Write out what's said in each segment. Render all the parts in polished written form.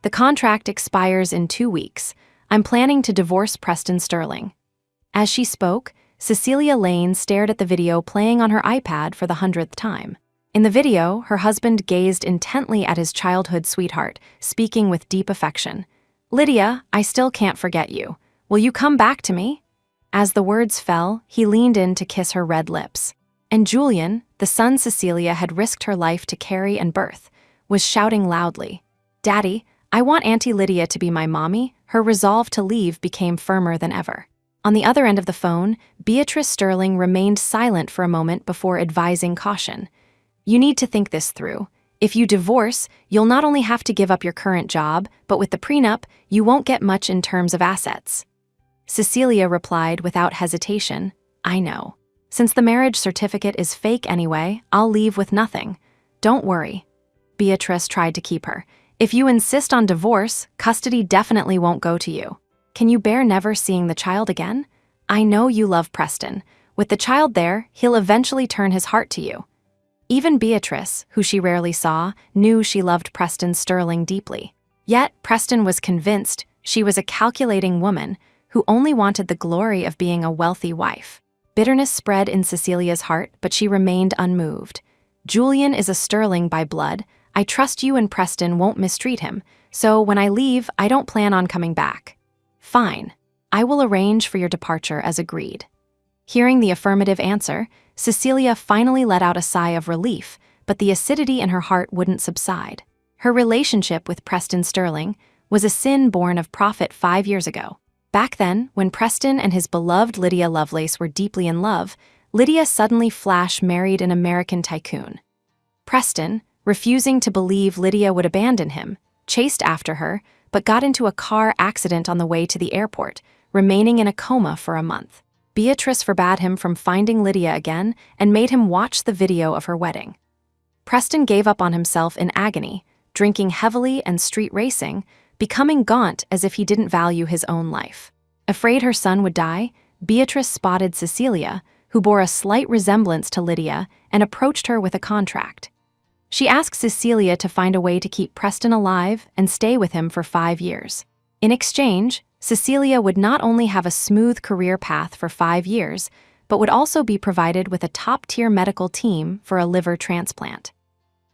The contract expires in 2 weeks. I'm planning to divorce Preston Sterling." As she spoke, Cecilia Lane stared at the video playing on her iPad for the 100th time. In the video, her husband gazed intently at his childhood sweetheart, speaking with deep affection. "Lydia, I still can't forget you. Will you come back to me?" As the words fell, he leaned in to kiss her red lips. And Julian, the son Cecilia had risked her life to carry and birth, was shouting loudly, "Daddy, I want Auntie Lydia to be my mommy." Her resolve to leave became firmer than ever. On the other end of the phone, Beatrice Sterling remained silent for a moment before advising caution. "You need to think this through. If you divorce, you'll not only have to give up your current job, but with the prenup, you won't get much in terms of assets." Cecilia replied without hesitation, "I know. Since the marriage certificate is fake anyway, I'll leave with nothing. Don't worry." Beatrice tried to keep her. "If you insist on divorce, custody definitely won't go to you. Can you bear never seeing the child again? I know you love Preston. With the child there, he'll eventually turn his heart to you." Even Beatrice, who she rarely saw, knew she loved Preston Sterling deeply. Yet Preston was convinced she was a calculating woman who only wanted the glory of being a wealthy wife. Bitterness spread in Cecilia's heart, but she remained unmoved. "Julian is a Sterling by blood. I trust you and Preston won't mistreat him, so when I leave, I don't plan on coming back." "Fine. I will arrange for your departure as agreed." Hearing the affirmative answer, Cecilia finally let out a sigh of relief, but the acidity in her heart wouldn't subside. Her relationship with Preston Sterling was a sin born of profit 5 years ago. Back then, when Preston and his beloved Lydia Lovelace were deeply in love, Lydia suddenly married an American tycoon. Preston, refusing to believe Lydia would abandon him, chased after her, but got into a car accident on the way to the airport, remaining in a coma for a month. Beatrice forbade him from finding Lydia again and made him watch the video of her wedding. Preston gave up on himself in agony, drinking heavily and street racing, becoming gaunt as if he didn't value his own life. Afraid her son would die, Beatrice spotted Cecilia, who bore a slight resemblance to Lydia, and approached her with a contract. She asked Cecilia to find a way to keep Preston alive and stay with him for 5 years. In exchange, Cecilia would not only have a smooth career path for 5 years, but would also be provided with a top-tier medical team for a liver transplant.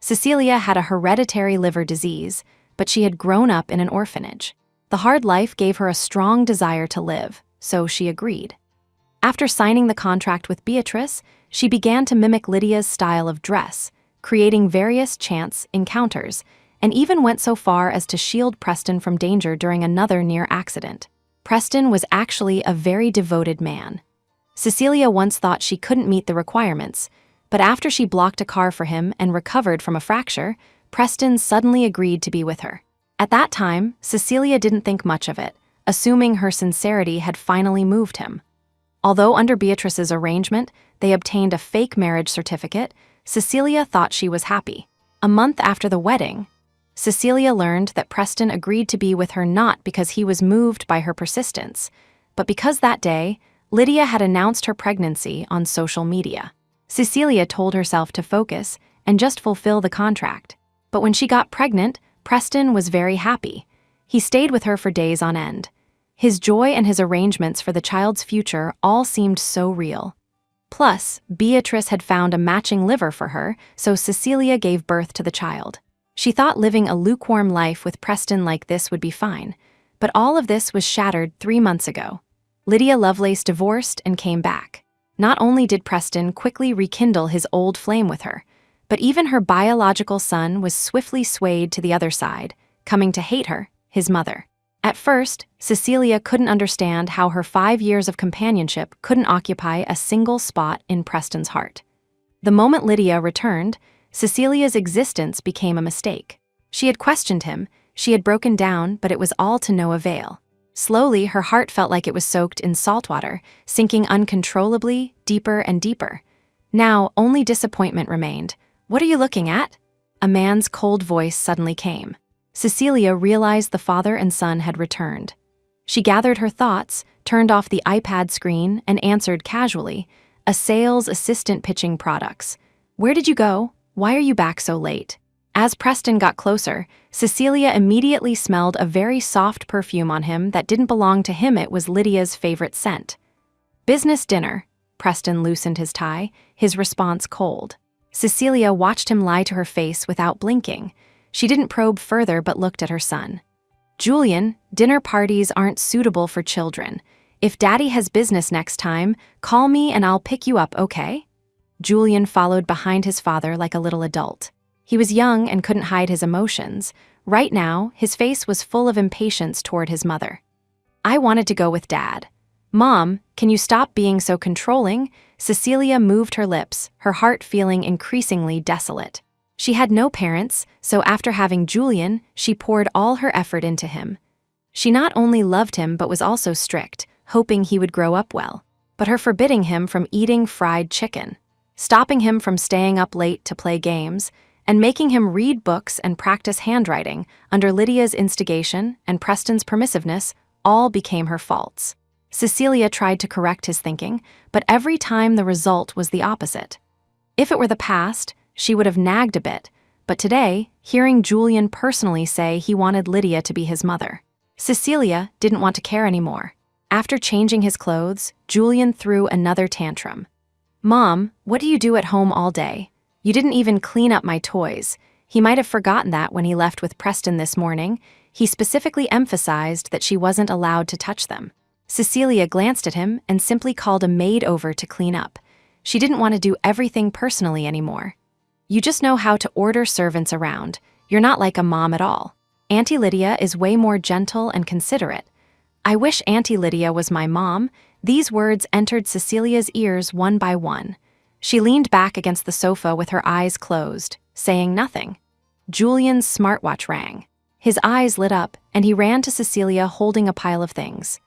Cecilia had a hereditary liver disease, but she had grown up in an orphanage. The hard life gave her a strong desire to live, so she agreed. After signing the contract with Beatrice, she began to mimic Lydia's style of dress, creating various chance encounters, and even went so far as to shield Preston from danger during another near accident. Preston was actually a very devoted man. Cecilia once thought she couldn't meet the requirements, but after she blocked a car for him and recovered from a fracture, Preston suddenly agreed to be with her. At that time, Cecilia didn't think much of it, assuming her sincerity had finally moved him. Although under Beatrice's arrangement, they obtained a fake marriage certificate, Cecilia thought she was happy. A month after the wedding, Cecilia learned that Preston agreed to be with her not because he was moved by her persistence, but because that day, Lydia had announced her pregnancy on social media. Cecilia told herself to focus and just fulfill the contract. But when she got pregnant, Preston was very happy. He stayed with her for days on end. His joy and his arrangements for the child's future all seemed so real. Plus, Beatrice had found a matching liver for her, so Cecilia gave birth to the child. She thought living a lukewarm life with Preston like this would be fine, but all of this was shattered 3 months ago. Lydia Lovelace divorced and came back. Not only did Preston quickly rekindle his old flame with her, but even her biological son was swiftly swayed to the other side, coming to hate her, his mother. At first, Cecilia couldn't understand how her 5 years of companionship couldn't occupy a single spot in Preston's heart. The moment Lydia returned, Cecilia's existence became a mistake. She had questioned him, she had broken down, but it was all to no avail. Slowly, her heart felt like it was soaked in salt water, sinking uncontrollably, deeper and deeper. Now, only disappointment remained. "What are you looking at?" A man's cold voice suddenly came. Cecilia realized the father and son had returned. She gathered her thoughts, turned off the iPad screen, and answered casually, "A sales assistant pitching products. Where did you go? Why are you back so late?" As Preston got closer, Cecilia immediately smelled a very soft perfume on him that didn't belong to him. It was Lydia's favorite scent. "Business dinner." Preston loosened his tie, his response cold. Cecilia watched him lie to her face without blinking. She didn't probe further but looked at her son. "Julian, dinner parties aren't suitable for children. If Daddy has business next time, call me and I'll pick you up, okay?" Julian followed behind his father like a little adult. He was young and couldn't hide his emotions. Right now, his face was full of impatience toward his mother. "I wanted to go with Dad." "Mom, can you stop being so controlling?" Cecilia moved her lips, her heart feeling increasingly desolate. She had no parents, so after having Julian, she poured all her effort into him. She not only loved him but was also strict, hoping he would grow up well. But her forbidding him from eating fried chicken, stopping him from staying up late to play games, and making him read books and practice handwriting under Lydia's instigation and Preston's permissiveness all became her faults. Cecilia tried to correct his thinking, but every time the result was the opposite. If it were the past, she would have nagged a bit, but today, hearing Julian personally say he wanted Lydia to be his mother, Cecilia didn't want to care anymore. After changing his clothes, Julian threw another tantrum. "Mom, what do you do at home all day? You didn't even clean up my toys." He might have forgotten that when he left with Preston this morning. He specifically emphasized that she wasn't allowed to touch them. Cecilia glanced at him and simply called a maid over to clean up. She didn't want to do everything personally anymore. "You just know how to order servants around. You're not like a mom at all. Auntie Lydia is way more gentle and considerate." "I wish Auntie Lydia was my mom." These words entered Cecilia's ears one by one. She leaned back against the sofa with her eyes closed, saying nothing. Julian's smartwatch rang. His eyes lit up, and he ran to Cecilia holding a pile of things.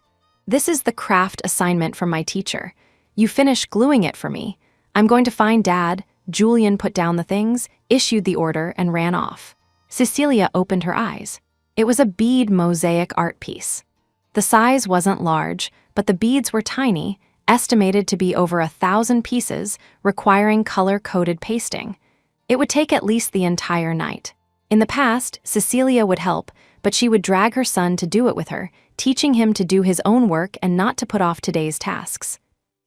"This is the craft assignment from my teacher. You finish gluing it for me. I'm going to find Dad." Julian put down the things, issued the order, and ran off. Cecilia opened her eyes. It was a bead mosaic art piece. The size wasn't large, but the beads were tiny, estimated to be over 1,000 pieces, requiring color-coded pasting. It would take at least the entire night. In the past, Cecilia would help, but she would drag her son to do it with her, teaching him to do his own work and not to put off today's tasks.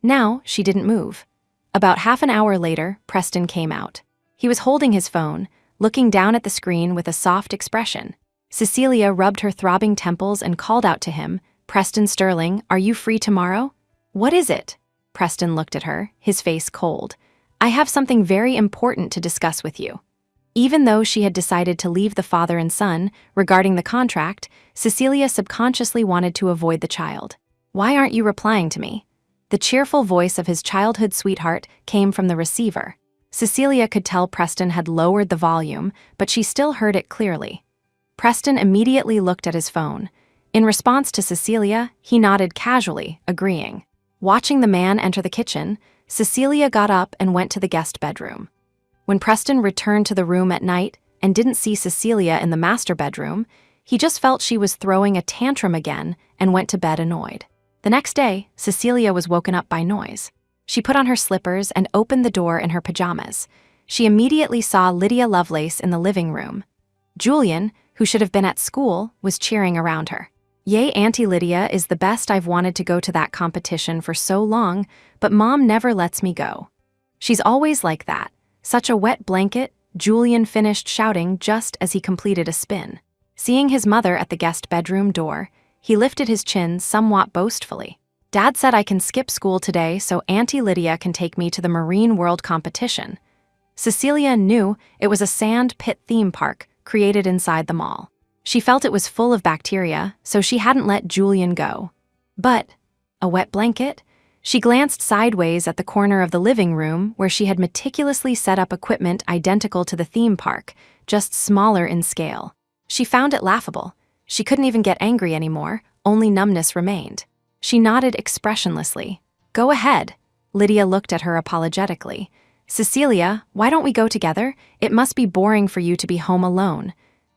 Now, she didn't move. About half an hour later, Preston came out. He was holding his phone, looking down at the screen with a soft expression. Cecilia rubbed her throbbing temples and called out to him, "Preston Sterling, are you free tomorrow?" "What is it?" Preston looked at her, his face cold. "I have something very important to discuss with you." Even though she had decided to leave the father and son regarding the contract, Cecilia subconsciously wanted to avoid the child. "Why aren't you replying to me?" The cheerful voice of his childhood sweetheart came from the receiver. Cecilia could tell Preston had lowered the volume, but she still heard it clearly. Preston immediately looked at his phone. In response to Cecilia, he nodded casually, agreeing. Watching the man enter the kitchen, Cecilia got up and went to the guest bedroom. When Preston returned to the room at night and didn't see Cecilia in the master bedroom, he just felt she was throwing a tantrum again and went to bed annoyed. The next day, Cecilia was woken up by noise. She put on her slippers and opened the door in her pajamas. She immediately saw Lydia Lovelace in the living room. Julian, who should have been at school, was cheering around her. "Yay, Auntie Lydia is the best. I've wanted to go to that competition for so long, but Mom never lets me go. She's always like that. Such a wet blanket," Julian finished shouting just as he completed a spin. Seeing his mother at the guest bedroom door, he lifted his chin somewhat boastfully. "Dad said I can skip school today so Auntie Lydia can take me to the Marine World competition." Cecilia knew it was a sand pit theme park created inside the mall. She felt it was full of bacteria, so she hadn't let Julian go. But a wet blanket? She glanced sideways at the corner of the living room where she had meticulously set up equipment identical to the theme park, just smaller in scale. She found it laughable. She couldn't even get angry anymore, only numbness remained. She nodded expressionlessly. "Go ahead." Lydia looked at her apologetically. "Cecilia, why don't we go together? It must be boring for you to be home alone."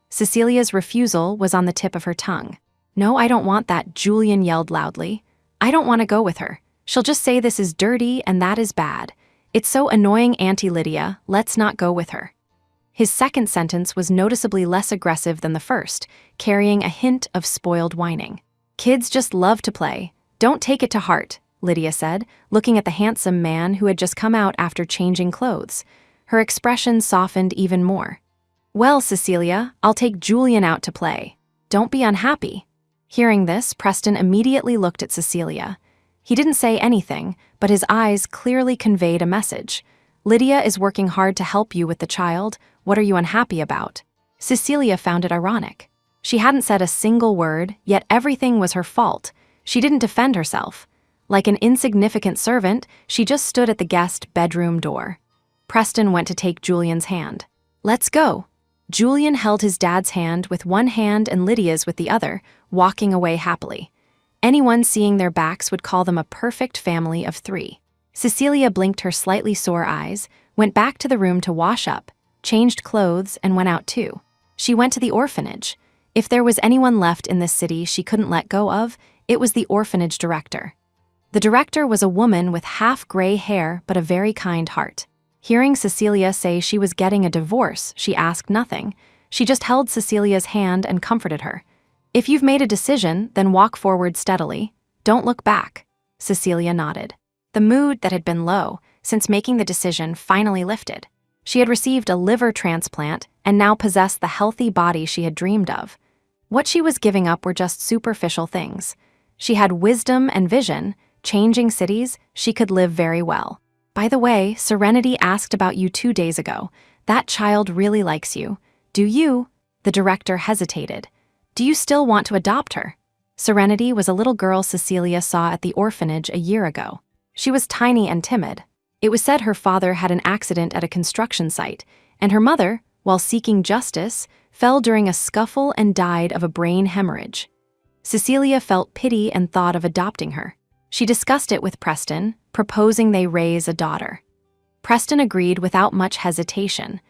Cecilia's refusal was on the tip of her tongue. "No, I don't want that," Julian yelled loudly. "I don't want to go with her. She'll just say this is dirty and that is bad. It's so annoying, Auntie Lydia, let's not go with her." His second sentence was noticeably less aggressive than the first, carrying a hint of spoiled whining. "Kids just love to play. Don't take it to heart," Lydia said, looking at the handsome man who had just come out after changing clothes. Her expression softened even more. "Well, Cecilia, I'll take Julian out to play. Don't be unhappy." Hearing this, Preston immediately looked at Cecilia. He didn't say anything, but his eyes clearly conveyed a message. "Lydia is working hard to help you with the child. What are you unhappy about?" Cecilia found it ironic. She hadn't said a single word, yet everything was her fault. She didn't defend herself. Like an insignificant servant, she just stood at the guest bedroom door. Preston went to take Julian's hand. "Let's go." Julian held his dad's hand with one hand and Lydia's with the other, walking away happily. Anyone seeing their backs would call them a perfect family of three. Cecilia blinked her slightly sore eyes, went back to the room to wash up, changed clothes, and went out too. She went to the orphanage. If there was anyone left in this city she couldn't let go of, it was the orphanage director. The director was a woman with half-gray hair but a very kind heart. Hearing Cecilia say she was getting a divorce, she asked nothing. She just held Cecilia's hand and comforted her. "If you've made a decision, then walk forward steadily. Don't look back." Cecilia nodded. The mood that had been low since making the decision finally lifted. She had received a liver transplant and now possessed the healthy body she had dreamed of. What she was giving up were just superficial things. She had wisdom and vision. Changing cities, she could live very well. "By the way, Serenity asked about you 2 days ago. That child really likes you. Do you?" The director hesitated. "Do you still want to adopt her?" Serenity was a little girl Cecilia saw at the orphanage a year ago. She was tiny and timid. It was said her father had an accident at a construction site, and her mother, while seeking justice, fell during a scuffle and died of a brain hemorrhage. Cecilia felt pity and thought of adopting her. She discussed it with Preston, proposing they raise a daughter. Preston agreed without much hesitation.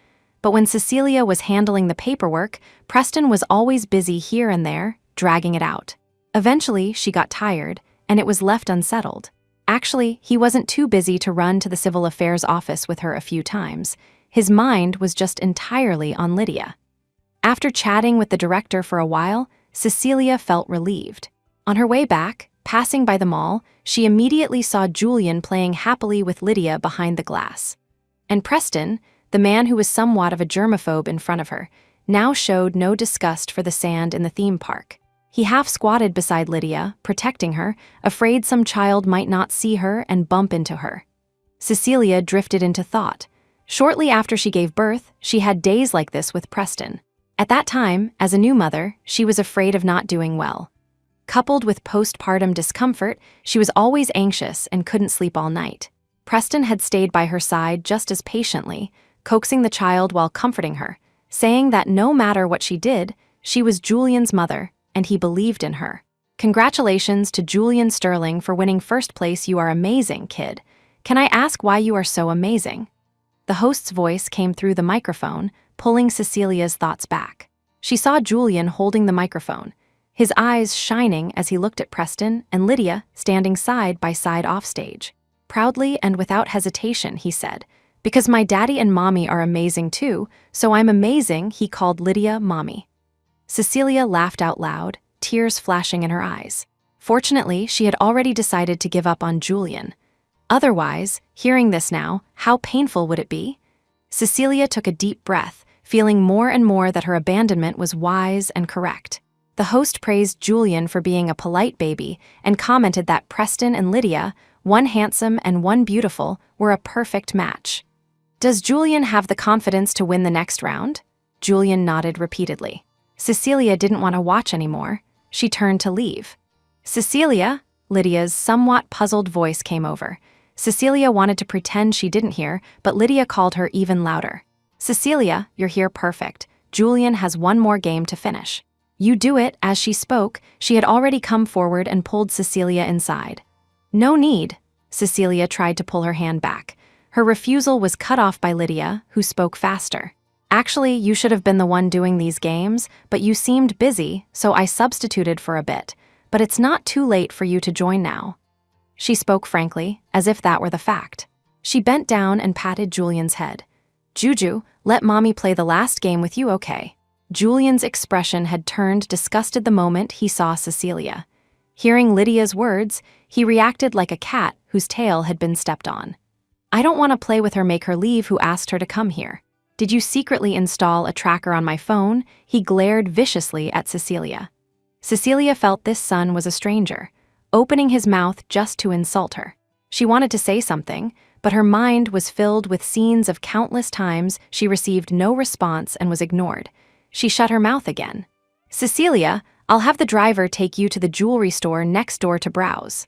But when Cecilia was handling the paperwork, Preston was always busy here and there, dragging it out. Eventually, she got tired, and it was left unsettled. Actually, he wasn't too busy to run to the civil affairs office with her a few times. His mind was just entirely on Lydia. After chatting with the director for a while, Cecilia felt relieved. On her way back, passing by the mall, she immediately saw Julian playing happily with Lydia behind the glass. And Preston, the man who was somewhat of a germaphobe in front of her, now showed no disgust for the sand in the theme park. He half-squatted beside Lydia, protecting her, afraid some child might not see her and bump into her. Cecilia drifted into thought. Shortly after she gave birth, she had days like this with Preston. At that time, as a new mother, she was afraid of not doing well. Coupled with postpartum discomfort, she was always anxious and couldn't sleep all night. Preston had stayed by her side just as patiently, coaxing the child while comforting her, saying that no matter what she did, she was Julian's mother, and he believed in her. "Congratulations to Julian Sterling for winning first place. You are amazing, kid. Can I ask why you are so amazing?" The host's voice came through the microphone, pulling Cecilia's thoughts back. She saw Julian holding the microphone, his eyes shining as he looked at Preston and Lydia standing side by side offstage. Proudly and without hesitation, he said, "Because my daddy and mommy are amazing too, so I'm amazing," he called Lydia mommy. Cecilia laughed out loud, tears flashing in her eyes. Fortunately, she had already decided to give up on Julian. Otherwise, hearing this now, how painful would it be? Cecilia took a deep breath, feeling more and more that her abandonment was wise and correct. The host praised Julian for being a polite baby and commented that Preston and Lydia, one handsome and one beautiful, were a perfect match. "Does Julian have the confidence to win the next round?" Julian nodded repeatedly. Cecilia didn't want to watch anymore. She turned to leave. "Cecilia," Lydia's somewhat puzzled voice came over. Cecilia wanted to pretend she didn't hear, but Lydia called her even louder. "Cecilia, you're here perfect. Julian has one more game to finish." "You do it." As she spoke, she had already come forward and pulled Cecilia inside. "No need." Cecilia tried to pull her hand back. Her refusal was cut off by Lydia, who spoke faster. "Actually, you should have been the one doing these games, but you seemed busy, so I substituted for a bit. But it's not too late for you to join now." She spoke frankly, as if that were the fact. She bent down and patted Julian's head. "Juju, Let mommy play the last game with you, okay? Julian's expression had turned disgusted the moment he saw Cecilia. Hearing Lydia's words, he reacted like a cat whose tail had been stepped on. I don't want to play with her, make her leave, who asked her to come here. Did you secretly install a tracker on my phone? He glared viciously at Cecilia. Cecilia felt this son was a stranger, opening his mouth just to insult her. She wanted to say something, but her mind was filled with scenes of countless times she received no response and was ignored. She shut her mouth again. Cecilia, I'll have the driver take you to the jewelry store next door to browse.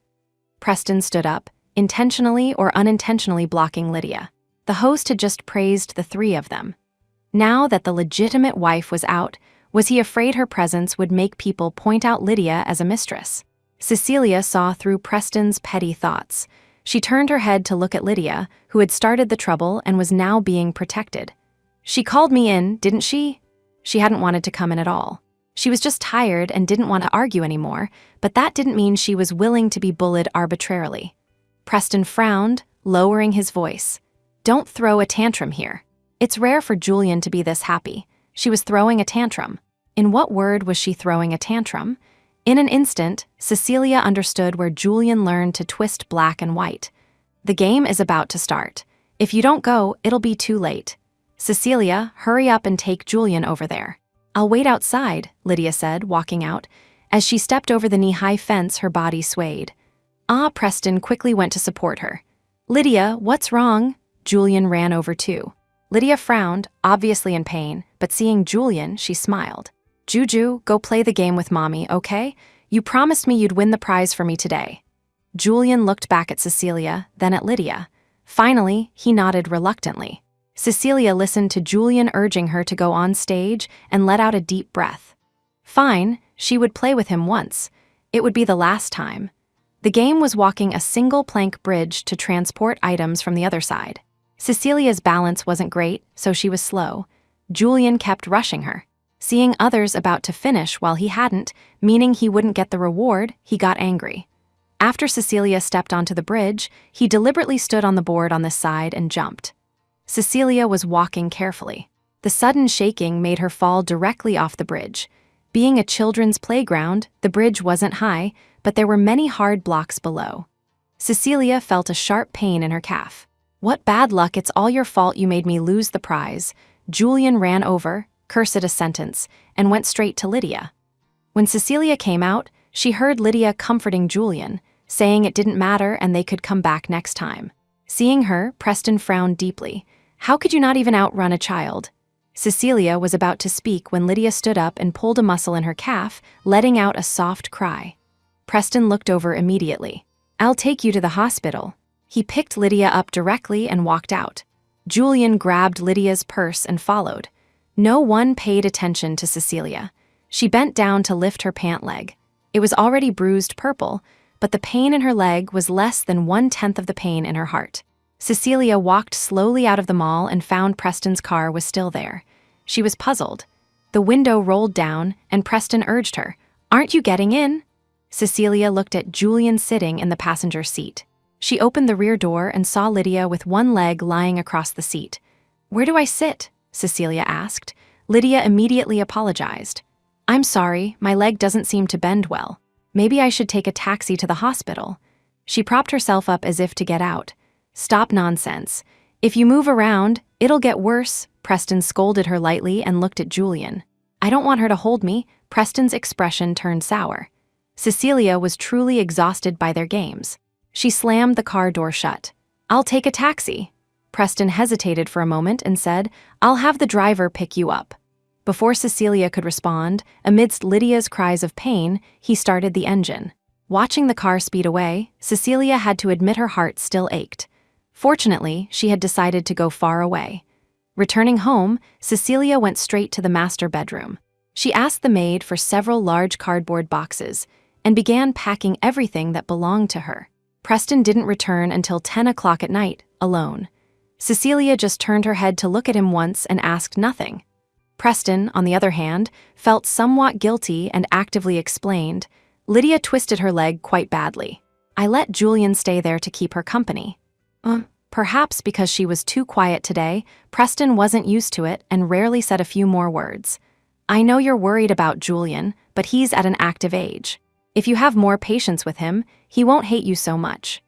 Preston stood up, intentionally or unintentionally blocking Lydia. The host had just praised the three of them. Now that the legitimate wife was out, was he afraid her presence would make people point out Lydia as a mistress? Cecilia saw through Preston's petty thoughts. She turned her head to look at Lydia, who had started the trouble and was now being protected. She called me in, didn't she? She hadn't wanted to come in at all. She was just tired and didn't want to argue anymore, but that didn't mean she was willing to be bullied arbitrarily. Preston frowned, lowering his voice. Don't throw a tantrum here. It's rare for Julian to be this happy. She was throwing a tantrum. In what word was she throwing a tantrum? In an instant, Cecilia understood where Julian learned to twist black and white. The game is about to start. If you don't go, it'll be too late. Cecilia, hurry up and take Julian over there. I'll wait outside, Lydia said, walking out. As she stepped over the knee-high fence, her body swayed. Preston quickly went to support her. Lydia, what's wrong? Julian ran over too. Lydia frowned, obviously in pain, but seeing Julian, she smiled. Juju, go play the game with mommy, okay? You promised me you'd win the prize for me today. Julian looked back at Cecilia, then at Lydia. Finally, he nodded reluctantly. Cecilia listened to Julian urging her to go on stage and let out a deep breath. Fine, she would play with him once. It would be the last time. The game was walking a single plank bridge to transport items from the other side. Cecilia's balance wasn't great, so she was slow. Julian kept rushing her. Seeing others about to finish while he hadn't, meaning he wouldn't get the reward, he got angry. After Cecilia stepped onto the bridge, he deliberately stood on the board on this side and jumped. Cecilia was walking carefully. The sudden shaking made her fall directly off the bridge. Being a children's playground, the bridge wasn't high, but there were many hard blocks below. Cecilia felt a sharp pain in her calf. What bad luck, it's all your fault, you made me lose the prize. Julian ran over, cursed a sentence, and went straight to Lydia. When Cecilia came out, she heard Lydia comforting Julian, saying it didn't matter and they could come back next time. Seeing her, Preston frowned deeply. How could you not even outrun a child? Cecilia was about to speak when Lydia stood up and pulled a muscle in her calf, letting out a soft cry. Preston looked over immediately. I'll take you to the hospital. He picked Lydia up directly and walked out. Julian grabbed Lydia's purse and followed. No one paid attention to Cecilia. She bent down to lift her pant leg. It was already bruised purple, but the pain in her leg was less than 1/10 of the pain in her heart. Cecilia walked slowly out of the mall and found Preston's car was still there. She was puzzled. The window rolled down, and Preston urged her, "Aren't you getting in?" Cecilia looked at Julian sitting in the passenger seat. She opened the rear door and saw Lydia with one leg lying across the seat. "Where do I sit?" Cecilia asked. Lydia immediately apologized. "I'm sorry, my leg doesn't seem to bend well. Maybe I should take a taxi to the hospital." She propped herself up as if to get out. "Stop nonsense. If you move around, it'll get worse," Preston scolded her lightly and looked at Julian. "I don't want her to hold me." Preston's expression turned sour. Cecilia was truly exhausted by their games. She slammed the car door shut. "I'll take a taxi." Preston hesitated for a moment and said, "I'll have the driver pick you up." Before Cecilia could respond, amidst Lydia's cries of pain, he started the engine. Watching the car speed away, Cecilia had to admit her heart still ached. Fortunately, she had decided to go far away. Returning home, Cecilia went straight to the master bedroom. She asked the maid for several large cardboard boxes and began packing everything that belonged to her. Preston didn't return until 10 o'clock at night, alone. Cecilia just turned her head to look at him once and asked nothing. Preston, on the other hand, felt somewhat guilty and actively explained, "Lydia twisted her leg quite badly. I let Julian stay there to keep her company." Perhaps because she was too quiet today, Preston wasn't used to it and rarely said a few more words. I know you're worried about Julian, but he's at an active age. If you have more patience with him, he won't hate you so much.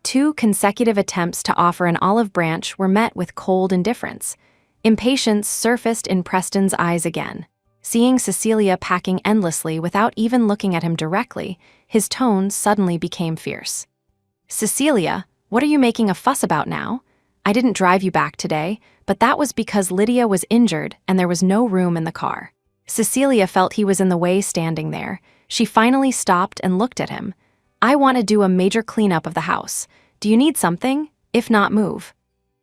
2 consecutive attempts to offer an olive branch were met with cold indifference. Impatience surfaced in Preston's eyes again. Seeing Cecilia packing endlessly without even looking at him directly, his tone suddenly became fierce. Cecilia, what are you making a fuss about now? I didn't drive you back today, but that was because Lydia was injured and there was no room in the car. Cecilia felt he was in the way standing there. She finally stopped and looked at him. I want to do a major cleanup of the house. Do you need something? If not, move.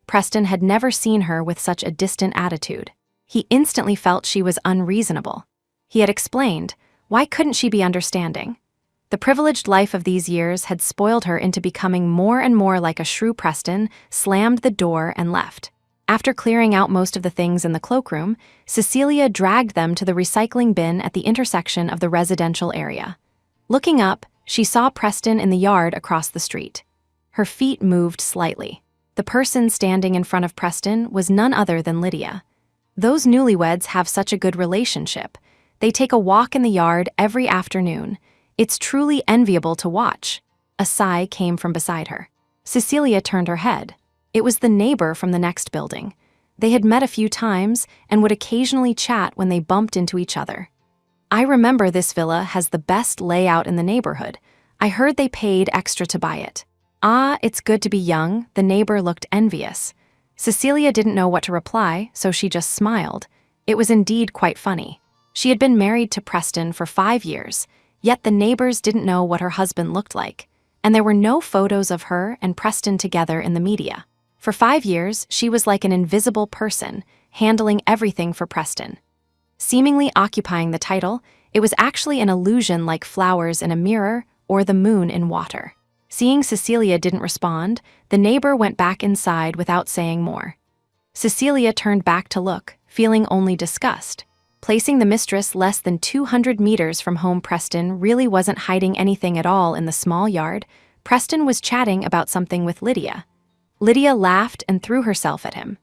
Preston had never seen her with such a distant attitude. He instantly felt she was unreasonable. He had explained, why couldn't she be understanding? The privileged life of these years had spoiled her into becoming more and more like a shrew. Preston slammed the door and left. After clearing out most of the things in the cloakroom, Cecilia dragged them to the recycling bin at the intersection of the residential area. Looking up, she saw Preston in the yard across the street. Her feet moved slightly. The person standing in front of Preston was none other than Lydia. Those newlyweds have such a good relationship. They take a walk in the yard every afternoon. It's truly enviable to watch. A sigh came from beside her. Cecilia turned her head. It was the neighbor from the next building. They had met a few times and would occasionally chat when they bumped into each other. I remember this villa has the best layout in the neighborhood. I heard they paid extra to buy it. Ah, it's good to be young. The neighbor looked envious. Cecilia didn't know what to reply, so she just smiled. It was indeed quite funny. She had been married to Preston for 5 years, yet the neighbors didn't know what her husband looked like, and there were no photos of her and Preston together in the media. For 5 years, she was like an invisible person, handling everything for Preston. Seemingly occupying the title, it was actually an illusion like flowers in a mirror or the moon in water. Seeing Cecilia didn't respond, the neighbor went back inside without saying more. Cecilia turned back to look, feeling only disgust. Placing the mistress less than 200 meters from home, Preston really wasn't hiding anything at all in the small yard. Preston was chatting about something with Lydia. Lydia laughed and threw herself at him.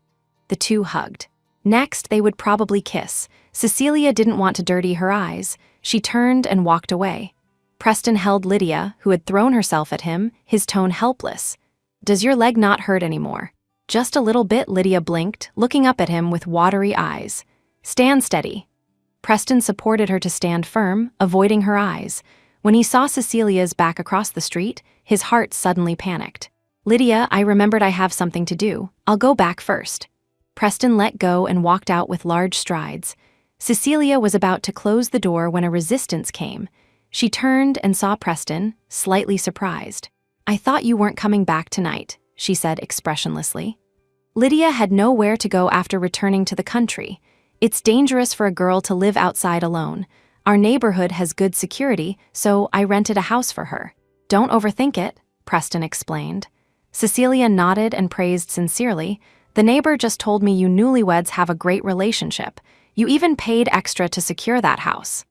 The two hugged. Next, they would probably kiss. Cecilia didn't want to dirty her eyes. She turned and walked away. Preston held Lydia, who had thrown herself at him, his tone helpless. Does your leg not hurt anymore? Just a little bit, Lydia blinked, looking up at him with watery eyes. Stand steady. Preston supported her to stand firm, avoiding her eyes. When he saw Cecilia's back across the street, his heart suddenly panicked. Lydia, I remembered I have something to do. I'll go back first. Preston let go and walked out with large strides. Cecilia was about to close the door when a resistance came. She turned and saw Preston, slightly surprised. I thought you weren't coming back tonight, she said expressionlessly. Lydia had nowhere to go after returning to the country. It's dangerous for a girl to live outside alone. Our neighborhood has good security, so I rented a house for her. Don't overthink it, Preston explained. Cecilia nodded and praised sincerely. The neighbor just told me you newlyweds have a great relationship. You even paid extra to secure that house.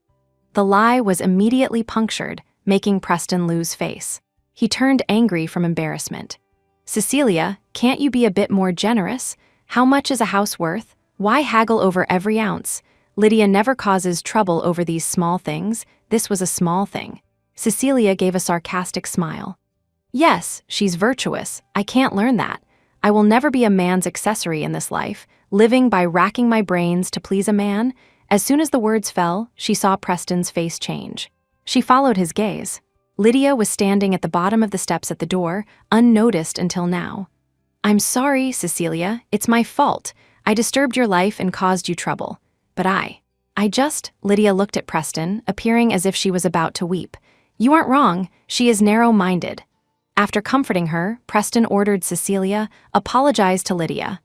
The lie was immediately punctured, making Preston lose face. He turned angry from embarrassment. Cecilia, can't you be a bit more generous? How much is a house worth? Why haggle over every ounce? Lydia never causes trouble over these small things. This was a small thing. Cecilia gave a sarcastic smile. Yes, she's virtuous. I can't learn that. I will never be a man's accessory in this life, living by racking my brains to please a man. As soon as the words fell, she saw Preston's face change. She followed his gaze. Lydia was standing at the bottom of the steps at the door, unnoticed until now. I'm sorry, Cecilia. It's my fault. I disturbed your life and caused you trouble. But Lydia looked at Preston, appearing as if she was about to weep. You aren't wrong. She is narrow-minded. After comforting her, Preston ordered Cecilia, apologize to Lydia.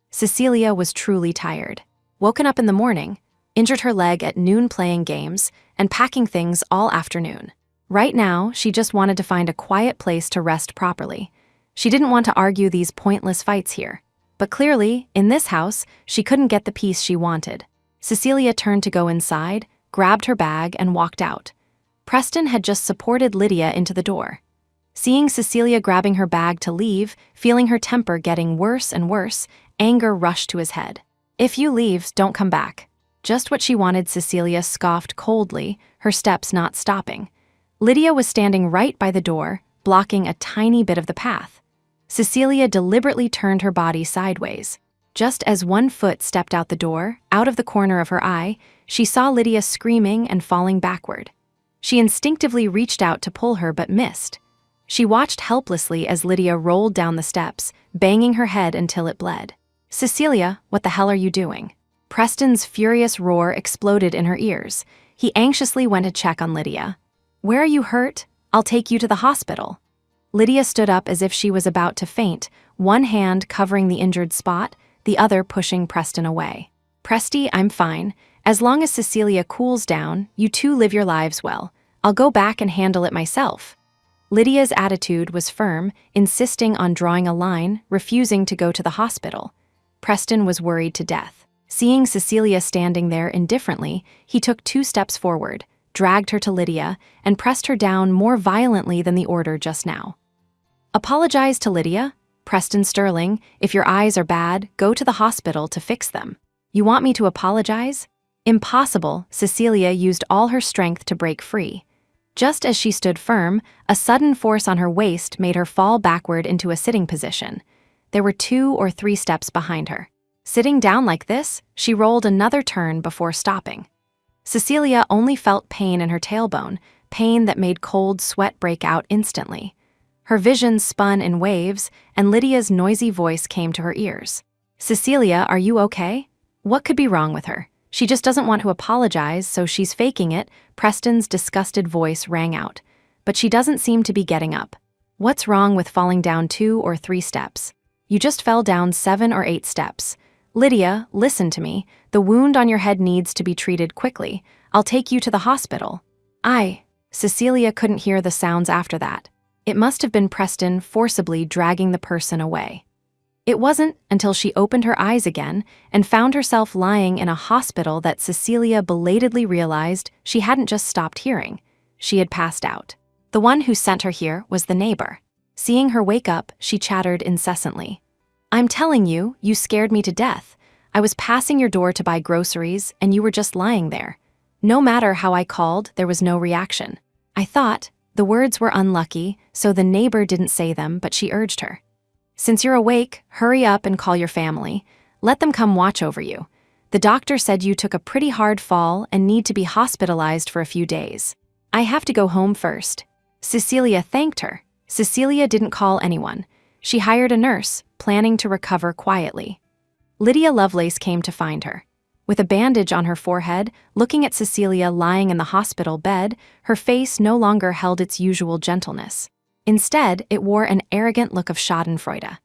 Cecilia was truly tired. Woken up in the morning, injured her leg at noon playing games, and packing things all afternoon. Right now, she just wanted to find a quiet place to rest properly. She didn't want to argue these pointless fights here. But clearly, in this house, she couldn't get the peace she wanted. Cecilia turned to go inside, grabbed her bag, and walked out. Preston had just supported Lydia into the door. Seeing Cecilia grabbing her bag to leave, feeling her temper getting worse and worse, anger rushed to his head. "If you leave, don't come back." Just what she wanted, Cecilia scoffed coldly, her steps not stopping. Lydia was standing right by the door, blocking a tiny bit of the path. Cecilia deliberately turned her body sideways. Just as one foot stepped out the door, out of the corner of her eye, she saw Lydia screaming and falling backward. She instinctively reached out to pull her but missed. She watched helplessly as Lydia rolled down the steps, banging her head until it bled. "Cecilia, what the hell are you doing?" Preston's furious roar exploded in her ears. He anxiously went to check on Lydia. "Where are you hurt? I'll take you to the hospital." Lydia stood up as if she was about to faint, one hand covering the injured spot, the other pushing Preston away. "Presty, I'm fine. As long as Cecilia cools down, you two live your lives well. I'll go back and handle it myself." Lydia's attitude was firm, insisting on drawing a line, refusing to go to the hospital. Preston was worried to death. Seeing Cecilia standing there indifferently, he took 2 steps forward, dragged her to Lydia, and pressed her down more violently than the order just now. "Apologize to Lydia? Preston Sterling, if your eyes are bad, go to the hospital to fix them. You want me to apologize?" Impossible. Cecilia used all her strength to break free. Just as she stood firm, a sudden force on her waist made her fall backward into a sitting position. There were 2 or 3 steps behind her. Sitting down like this, she rolled another turn before stopping. Cecilia only felt pain in her tailbone, pain that made cold sweat break out instantly. Her vision spun in waves, and Lydia's noisy voice came to her ears. "Cecilia, are you okay? What could be wrong with her? She just doesn't want to apologize, so she's faking it." Preston's disgusted voice rang out. "But she doesn't seem to be getting up. What's wrong with falling down 2 or 3 steps? You just fell down 7 or 8 steps. Lydia, listen to me. The wound on your head needs to be treated quickly. I'll take you to the hospital." Cecilia couldn't hear the sounds after that. It must have been Preston forcibly dragging the person away. It wasn't until she opened her eyes again and found herself lying in a hospital that Cecilia belatedly realized she hadn't just stopped hearing. She had passed out. The one who sent her here was the neighbor. Seeing her wake up, she chattered incessantly. "I'm telling you, you scared me to death. I was passing your door to buy groceries, and you were just lying there. No matter how I called, there was no reaction. I thought," the words were unlucky, so the neighbor didn't say them, but she urged her. "Since you're awake, hurry up and call your family. Let them come watch over you. The doctor said you took a pretty hard fall and need to be hospitalized for a few days. I have to go home first." Cecilia thanked her. Cecilia didn't call anyone. She hired a nurse, planning to recover quietly. Lydia Lovelace came to find her. With a bandage on her forehead, looking at Cecilia lying in the hospital bed, her face no longer held its usual gentleness. Instead, it wore an arrogant look of schadenfreude.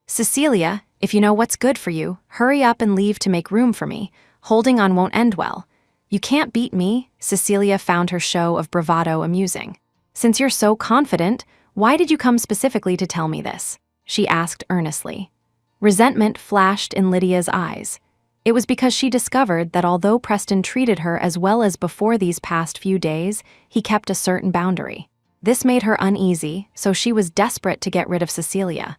"Cecilia, if you know what's good for you, hurry up and leave to make room for me. Holding on won't end well. You can't beat me." Cecilia found her show of bravado amusing. "Since you're so confident, why did you come specifically to tell me this?" she asked earnestly. Resentment flashed in Lydia's eyes. It was because she discovered that although Preston treated her as well as before these past few days, he kept a certain boundary. This made her uneasy, so she was desperate to get rid of Cecilia.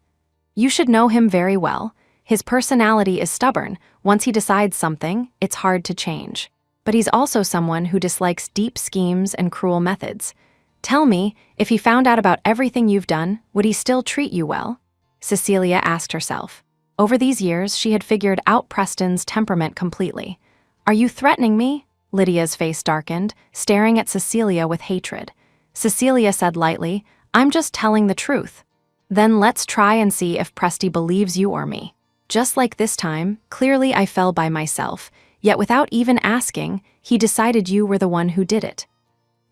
"You should know him very well. His personality is stubborn. Once he decides something, it's hard to change. But he's also someone who dislikes deep schemes and cruel methods. Tell me, if he found out about everything you've done, would he still treat you well?" Cecilia asked herself. Over these years, she had figured out Preston's temperament completely. "Are you threatening me?" Lydia's face darkened, staring at Cecilia with hatred. Cecilia said lightly, "I'm just telling the truth." "Then let's try and see if Presty believes you or me. Just like this time, clearly I fell by myself, yet without even asking, he decided you were the one who did it."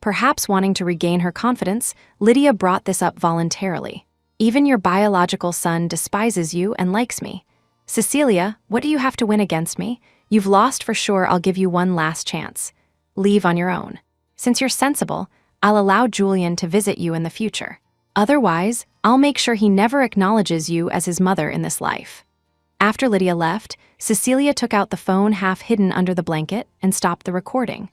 Perhaps wanting to regain her confidence, Lydia brought this up voluntarily. "Even your biological son despises you and likes me. Cecilia, what do you have to win against me? You've lost for sure. I'll give you one last chance. Leave on your own. Since you're sensible, I'll allow Julian to visit you in the future. Otherwise, I'll make sure he never acknowledges you as his mother in this life." After Lydia left, Cecilia took out the phone half hidden under the blanket and stopped the recording.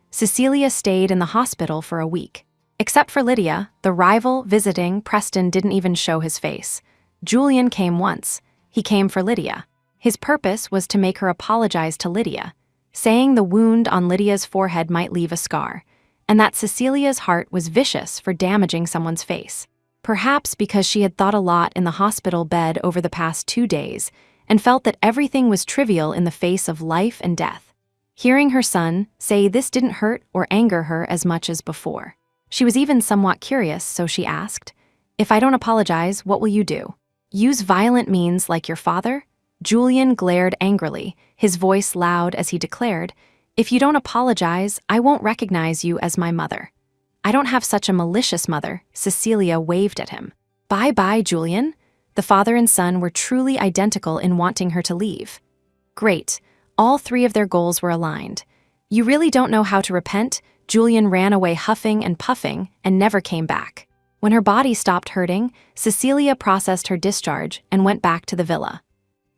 Cecilia stayed in the hospital for a week. Except for Lydia, the rival visiting Preston didn't even show his face. Julian came once. He came for Lydia. His purpose was to make her apologize to Lydia, saying the wound on Lydia's forehead might leave a scar, and that Cecilia's heart was vicious for damaging someone's face. Perhaps because she had thought a lot in the hospital bed over the past 2 days and felt that everything was trivial in the face of life and death. Hearing her son say this didn't hurt or anger her as much as before. She was even somewhat curious, so she asked, "If I don't apologize, what will you do? Use violent means like your father?" Julian glared angrily, his voice loud as he declared, "If you don't apologize, I won't recognize you as my mother." "I don't have such a malicious mother," Cecilia waved at him. "Bye-bye, Julian." The father and son were truly identical in wanting her to leave. Great. All 3 of their goals were aligned. "You really don't know how to repent?" Julian ran away huffing and puffing and never came back. When her body stopped hurting, Cecilia processed her discharge and went back to the villa.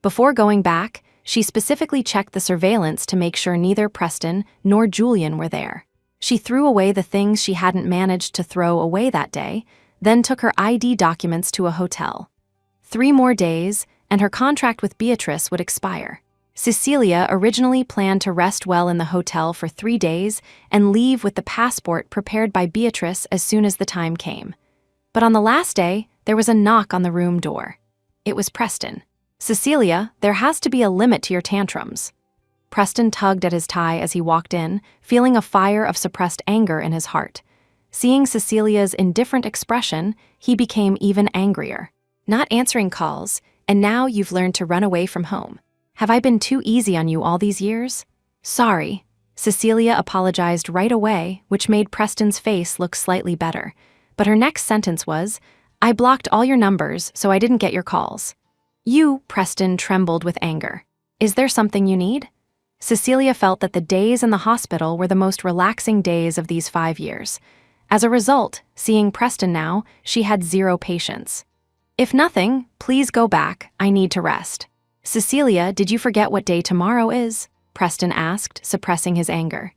Before going back, she specifically checked the surveillance to make sure neither Preston nor Julian were there. She threw away the things she hadn't managed to throw away that day, then took her ID documents to a hotel. 3 more days, and her contract with Beatrice would expire. Cecilia originally planned to rest well in the hotel for 3 days and leave with the passport prepared by Beatrice as soon as the time came. But on the last day, there was a knock on the room door. It was Preston. "Cecilia, there has to be a limit to your tantrums." Preston tugged at his tie as he walked in, feeling a fire of suppressed anger in his heart. Seeing Cecilia's indifferent expression, he became even angrier. "Not answering calls, and now you've learned to run away from home. Have I been too easy on you all these years?" "Sorry." Cecilia apologized right away, which made Preston's face look slightly better. But her next sentence was, "I blocked all your numbers, so I didn't get your calls." Preston trembled with anger. "Is there something you need?" Cecilia felt that the days in the hospital were the most relaxing days of these 5 years. As a result, seeing Preston now, she had 0 patience. "If nothing, please go back. I need to rest." "Cecilia, did you forget what day tomorrow is?" Preston asked, suppressing his anger.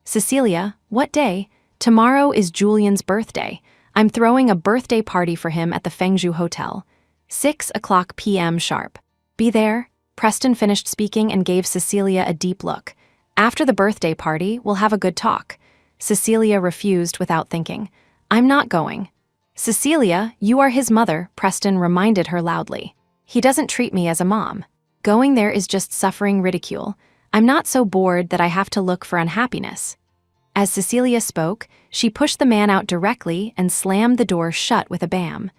"Cecilia, what day? Tomorrow is Julian's birthday. I'm throwing a birthday party for him at the Fengzhou Hotel. 6:00 p.m. sharp. Be there." Preston finished speaking and gave Cecilia a deep look. "After the birthday party, we'll have a good talk." Cecilia refused without thinking. "I'm not going." "Cecilia, you are his mother," Preston reminded her loudly. "He doesn't treat me as a mom. Going there is just suffering ridicule. I'm not so bored that I have to look for unhappiness." As Cecilia spoke, she pushed the man out directly and slammed the door shut with a bam.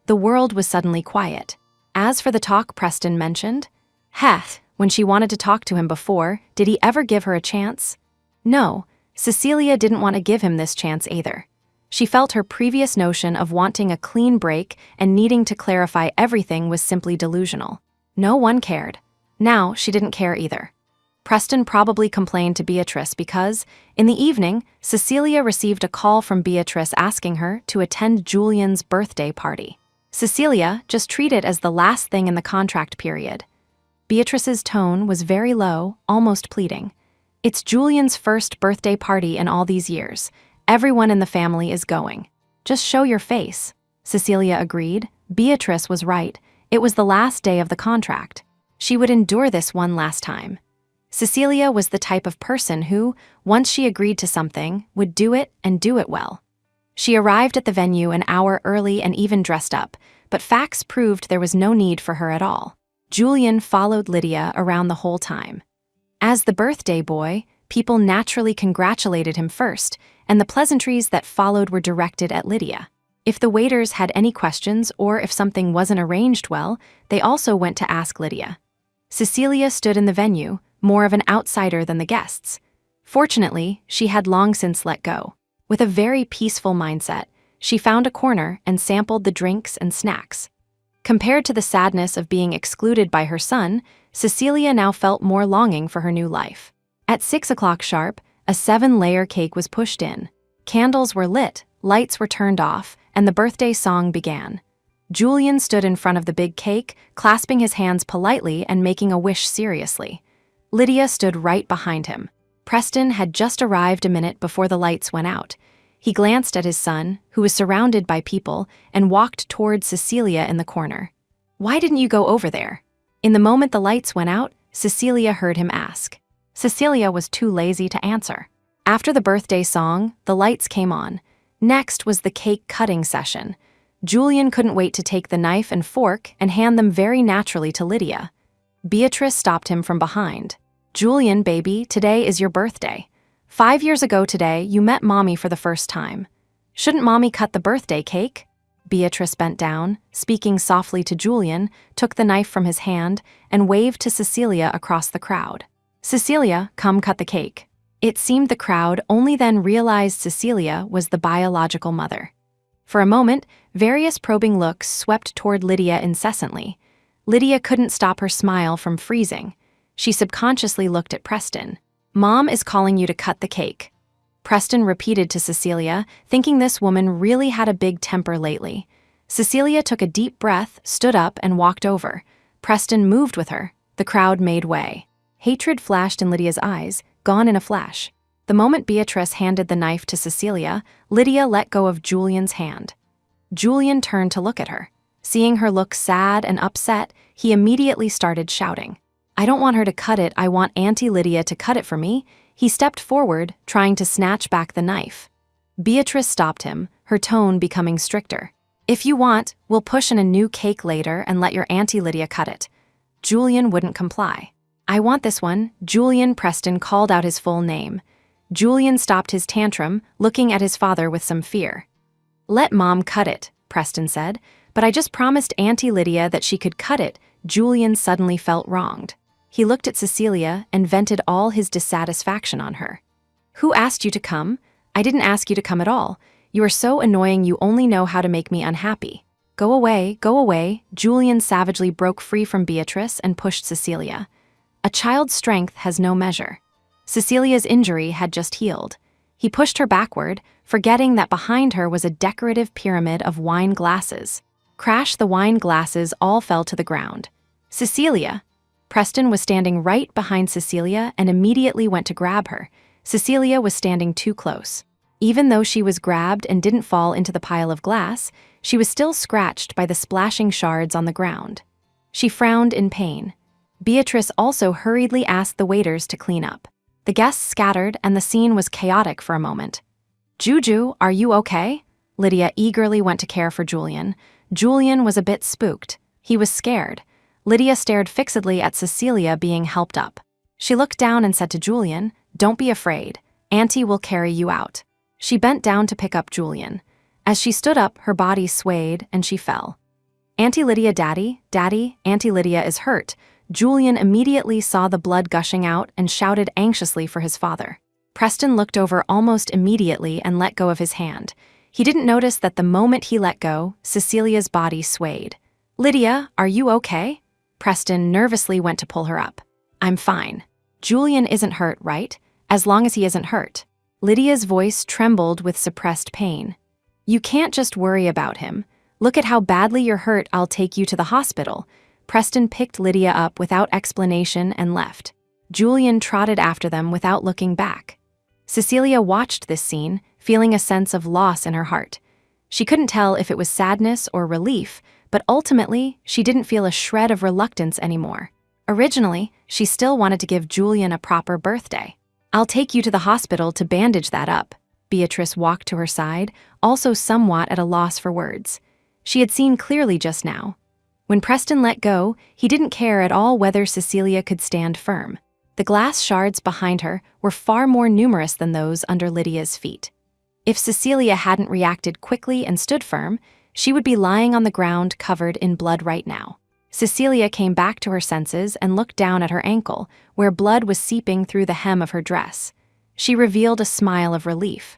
The world was suddenly quiet. As for the talk Preston mentioned, when she wanted to talk to him before, did he ever give her a chance? No, Cecilia didn't want to give him this chance either. She felt her previous notion of wanting a clean break and needing to clarify everything was simply delusional. No one cared. Now she didn't care either. Preston probably complained to Beatrice because, in the evening, Cecilia received a call from Beatrice asking her to attend Julian's birthday party. Cecilia just treat it as the last thing in the contract period. Beatrice's tone was very low, almost pleading. "It's Julian's first birthday party in all these years. Everyone in the family is going. Just show your face." Cecilia agreed. Beatrice was right. It was the last day of the contract. She would endure this one last time. Cecilia was the type of person who, once she agreed to something, would do it and do it well. She arrived at the venue an hour early and even dressed up, but facts proved there was no need for her at all. Julian followed Lydia around the whole time. As the birthday boy, people naturally congratulated him first, and the pleasantries that followed were directed at Lydia. If the waiters had any questions or if something wasn't arranged well, they also went to ask Lydia. Cecilia stood in the venue, more of an outsider than the guests. Fortunately, she had long since let go. With a very peaceful mindset, she found a corner and sampled the drinks and snacks. Compared to the sadness of being excluded by her son, Cecilia now felt more longing for her new life. At 6:00 sharp, a 7-layer cake was pushed in. Candles were lit, lights were turned off, and the birthday song began. Julian stood in front of the big cake, clasping his hands politely and making a wish seriously. Lydia stood right behind him. Preston had just arrived a minute before the lights went out. He glanced at his son, who was surrounded by people, and walked toward Cecilia in the corner. "Why didn't you go over there?" In the moment the lights went out, Cecilia heard him ask. Cecilia was too lazy to answer. After the birthday song, the lights came on. Next was the cake cutting session. Julian couldn't wait to take the knife and fork and hand them very naturally to Lydia. Beatrice stopped him from behind. "Julian, baby, today is your birthday. 5 years ago today, you met Mommy for the first time. Shouldn't Mommy cut the birthday cake?" Beatrice bent down, speaking softly to Julian, took the knife from his hand, and waved to Cecilia across the crowd. "Cecilia, come cut the cake." It seemed the crowd only then realized Cecilia was the biological mother. For a moment, various probing looks swept toward Lydia incessantly. Lydia couldn't stop her smile from freezing. She subconsciously looked at Preston. "Mom is calling you to cut the cake." Preston repeated to Cecilia, thinking this woman really had a big temper lately. Cecilia took a deep breath, stood up, and walked over. Preston moved with her. The crowd made way. Hatred flashed in Lydia's eyes, gone in a flash. The moment Beatrice handed the knife to Cecilia, Lydia let go of Julian's hand. Julian turned to look at her. Seeing her look sad and upset, he immediately started shouting. "I don't want her to cut it, I want Auntie Lydia to cut it for me." He stepped forward, trying to snatch back the knife. Beatrice stopped him, her tone becoming stricter. "If you want, we'll push in a new cake later and let your Auntie Lydia cut it." Julian wouldn't comply. "I want this one." Julian Preston called out his full name. Julian stopped his tantrum, looking at his father with some fear. "Let Mom cut it," Preston said, "but I just promised Auntie Lydia that she could cut it." Julian suddenly felt wronged. He looked at Cecilia and vented all his dissatisfaction on her. "Who asked you to come? I didn't ask you to come at all. You are so annoying, you only know how to make me unhappy. Go away, go away." Julian savagely broke free from Beatrice and pushed Cecilia. A child's strength has no measure. Cecilia's injury had just healed. He pushed her backward, forgetting that behind her was a decorative pyramid of wine glasses. Crash, the wine glasses all fell to the ground. "Cecilia!" Preston was standing right behind Cecilia and immediately went to grab her. Cecilia was standing too close. Even though she was grabbed and didn't fall into the pile of glass, she was still scratched by the splashing shards on the ground. She frowned in pain. Beatrice also hurriedly asked the waiters to clean up. The guests scattered and the scene was chaotic for a moment. "Juju, are you okay?" Lydia eagerly went to care for Julian. Julian was a bit spooked. He was scared. Lydia stared fixedly at Cecilia being helped up. She looked down and said to Julian, "Don't be afraid. Auntie will carry you out." She bent down to pick up Julian. As she stood up, her body swayed and she fell. "Auntie Lydia, Daddy, Daddy, Auntie Lydia is hurt." Julian immediately saw the blood gushing out and shouted anxiously for his father. Preston looked over almost immediately and let go of his hand. He didn't notice that the moment he let go, Cecilia's body swayed. "Lydia, are you okay?" Preston nervously went to pull her up. "I'm fine. Julian isn't hurt, right? As long as he isn't hurt." Lydia's voice trembled with suppressed pain. "You can't just worry about him. Look at how badly you're hurt. I'll take you to the hospital." Preston picked Lydia up without explanation and left. Julian trotted after them without looking back. Cecilia watched this scene, feeling a sense of loss in her heart. She couldn't tell if it was sadness or relief, but ultimately, she didn't feel a shred of reluctance anymore. Originally, she still wanted to give Julian a proper birthday. "I'll take you to the hospital to bandage that up." Beatrice walked to her side, also somewhat at a loss for words. She had seen clearly just now. When Preston let go, he didn't care at all whether Cecilia could stand firm. The glass shards behind her were far more numerous than those under Lydia's feet. If Cecilia hadn't reacted quickly and stood firm, she would be lying on the ground covered in blood right now. Cecilia came back to her senses and looked down at her ankle, where blood was seeping through the hem of her dress. She revealed a smile of relief.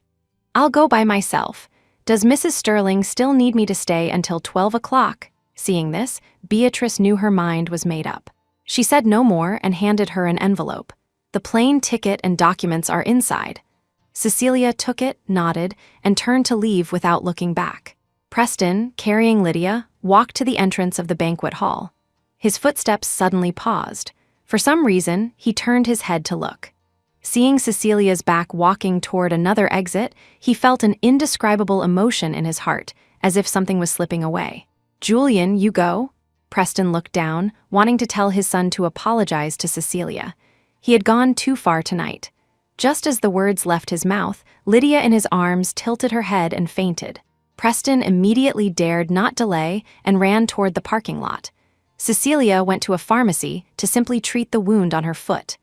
"I'll go by myself. Does Mrs. Sterling still need me to stay until 12 o'clock? Seeing this, Beatrice knew her mind was made up. She said no more and handed her an envelope. "The plane ticket and documents are inside." Cecilia took it, nodded, and turned to leave without looking back. Preston, carrying Lydia, walked to the entrance of the banquet hall. His footsteps suddenly paused. For some reason, he turned his head to look. Seeing Cecilia's back walking toward another exit, he felt an indescribable emotion in his heart, as if something was slipping away. "Julian, you go?" Preston looked down, wanting to tell his son to apologize to Cecilia. He had gone too far tonight. Just as the words left his mouth, Lydia in his arms tilted her head and fainted. Preston immediately dared not delay and ran toward the parking lot. Cecilia went to a pharmacy to simply treat the wound on her foot.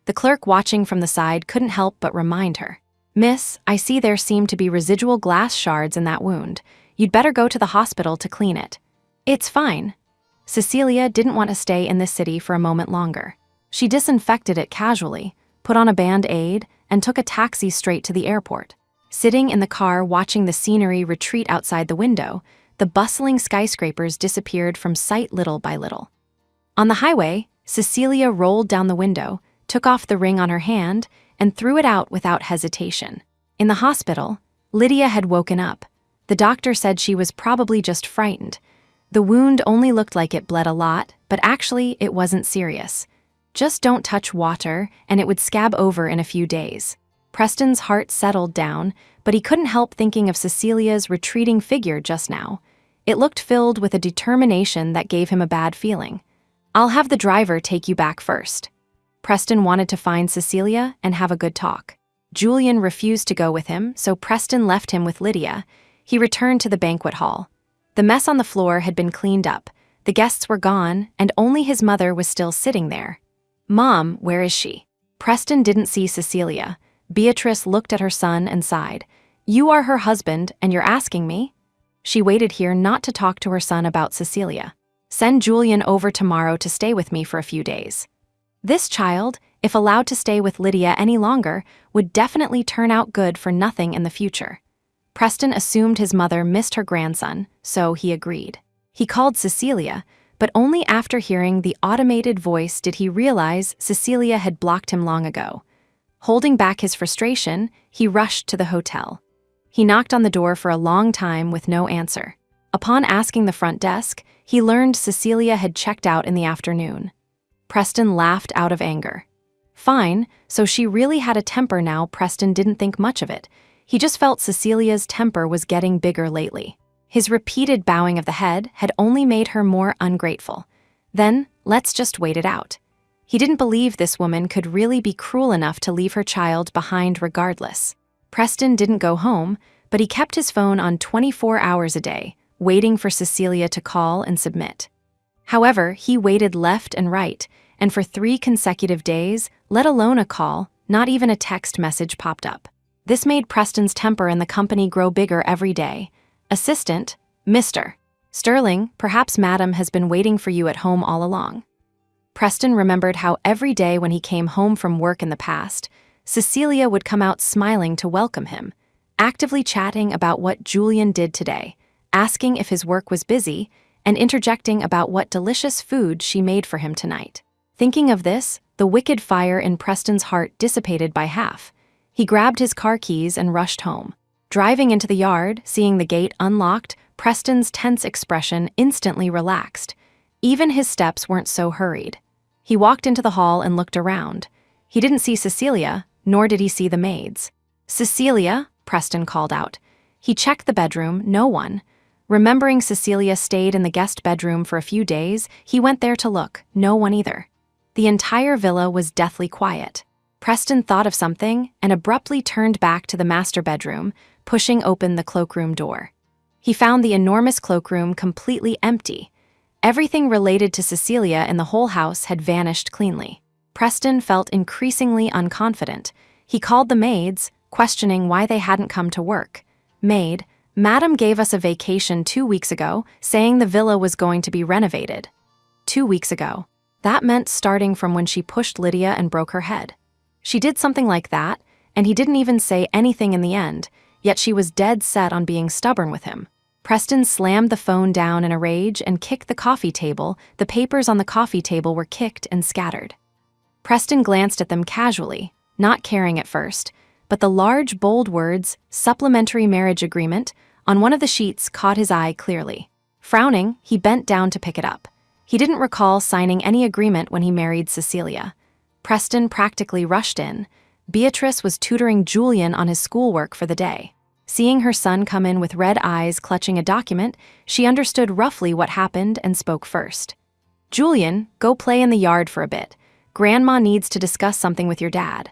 The clerk watching from the side couldn't help but remind her. "Miss, I see there seem to be residual glass shards in that wound. You'd better go to the hospital to clean it." "It's fine." Cecilia didn't want to stay in this city for a moment longer. She disinfected it casually, put on a Band-Aid, and took a taxi straight to the airport. Sitting in the car watching the scenery retreat outside the window, the bustling skyscrapers disappeared from sight little by little. On the highway, Cecilia rolled down the window, took off the ring on her hand, and threw it out without hesitation. In the hospital, Lydia had woken up. The doctor said she was probably just frightened. The wound only looked like it bled a lot, but actually it wasn't serious. Just don't touch water, and it would scab over in a few days. Preston's heart settled down, but he couldn't help thinking of Cecilia's retreating figure just now. It looked filled with a determination that gave him a bad feeling. "I'll have the driver take you back first." Preston wanted to find Cecilia and have a good talk. Julian refused to go with him, so Preston left him with Lydia. He returned to the banquet hall. The mess on the floor had been cleaned up, the guests were gone, and only his mother was still sitting there. "Mom, where is she?" Preston didn't see Cecilia. Beatrice looked at her son and sighed. "You are her husband, and you're asking me?" She waited here not to talk to her son about Cecilia. "Send Julian over tomorrow to stay with me for a few days." This child, if allowed to stay with Lydia any longer, would definitely turn out good for nothing in the future. Preston assumed his mother missed her grandson, so he agreed. He called Cecilia, but only after hearing the automated voice did he realize Cecilia had blocked him long ago. Holding back his frustration, he rushed to the hotel. He knocked on the door for a long time with no answer. Upon asking the front desk, he learned Cecilia had checked out in the afternoon. Preston laughed out of anger. Fine, so she really had a temper now. Preston didn't think much of it. He just felt Cecilia's temper was getting bigger lately. His repeated bowing of the head had only made her more ungrateful. Then, let's just wait it out. He didn't believe this woman could really be cruel enough to leave her child behind regardless. Preston didn't go home, but he kept his phone on 24 hours a day, waiting for Cecilia to call and submit. However, he waited left and right, and for 3 consecutive days, let alone a call, not even a text message popped up. This made Preston's temper in the company grow bigger every day. Assistant, Mr. Sterling, perhaps Madam has been waiting for you at home all along. Preston remembered how every day when he came home from work in the past, Cecilia would come out smiling to welcome him, actively chatting about what Julian did today, asking if his work was busy, and interjecting about what delicious food she made for him tonight. Thinking of this, the wicked fire in Preston's heart dissipated by half. He grabbed his car keys and rushed home. Driving into the yard, seeing the gate unlocked, Preston's tense expression instantly relaxed. Even his steps weren't so hurried. He walked into the hall and looked around. He didn't see Cecilia, nor did he see the maids. "Cecilia?" Preston called out. He checked the bedroom, no one. Remembering Cecilia stayed in the guest bedroom for a few days, he went there to look, no one either. The entire villa was deathly quiet. Preston thought of something and abruptly turned back to the master bedroom, pushing open the cloakroom door. He found the enormous cloakroom completely empty. Everything related to Cecilia in the whole house had vanished cleanly. Preston felt increasingly unconfident. He called the maids, questioning why they hadn't come to work. "Maid, Madam gave us a vacation 2 weeks ago, saying the villa was going to be renovated." 2 weeks ago. That meant starting from when she pushed Lydia and broke her head. She did something like that, and he didn't even say anything in the end, yet she was dead set on being stubborn with him. Preston slammed the phone down in a rage and kicked the coffee table. The papers on the coffee table were kicked and scattered. Preston glanced at them casually, not caring at first, but the large, bold words, "Supplementary Marriage Agreement," on one of the sheets caught his eye clearly. Frowning, he bent down to pick it up. He didn't recall signing any agreement when he married Cecilia. Preston practically rushed in. Beatrice was tutoring Julian on his schoolwork for the day. Seeing her son come in with red eyes clutching a document, she understood roughly what happened and spoke first. "Julian, go play in the yard for a bit. Grandma needs to discuss something with your dad."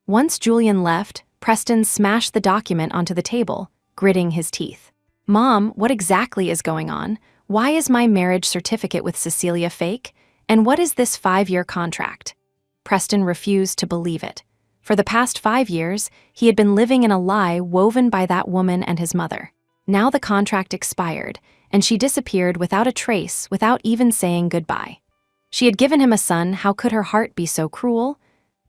Once Julian left, Preston smashed the document onto the table, gritting his teeth. "Mom, what exactly is going on? Why is my marriage certificate with Cecilia fake? And what is this 5-year contract?" Preston refused to believe it. For the past 5 years, he had been living in a lie woven by that woman and his mother. Now the contract expired, and she disappeared without a trace, without even saying goodbye. She had given him a son. How could her heart be so cruel?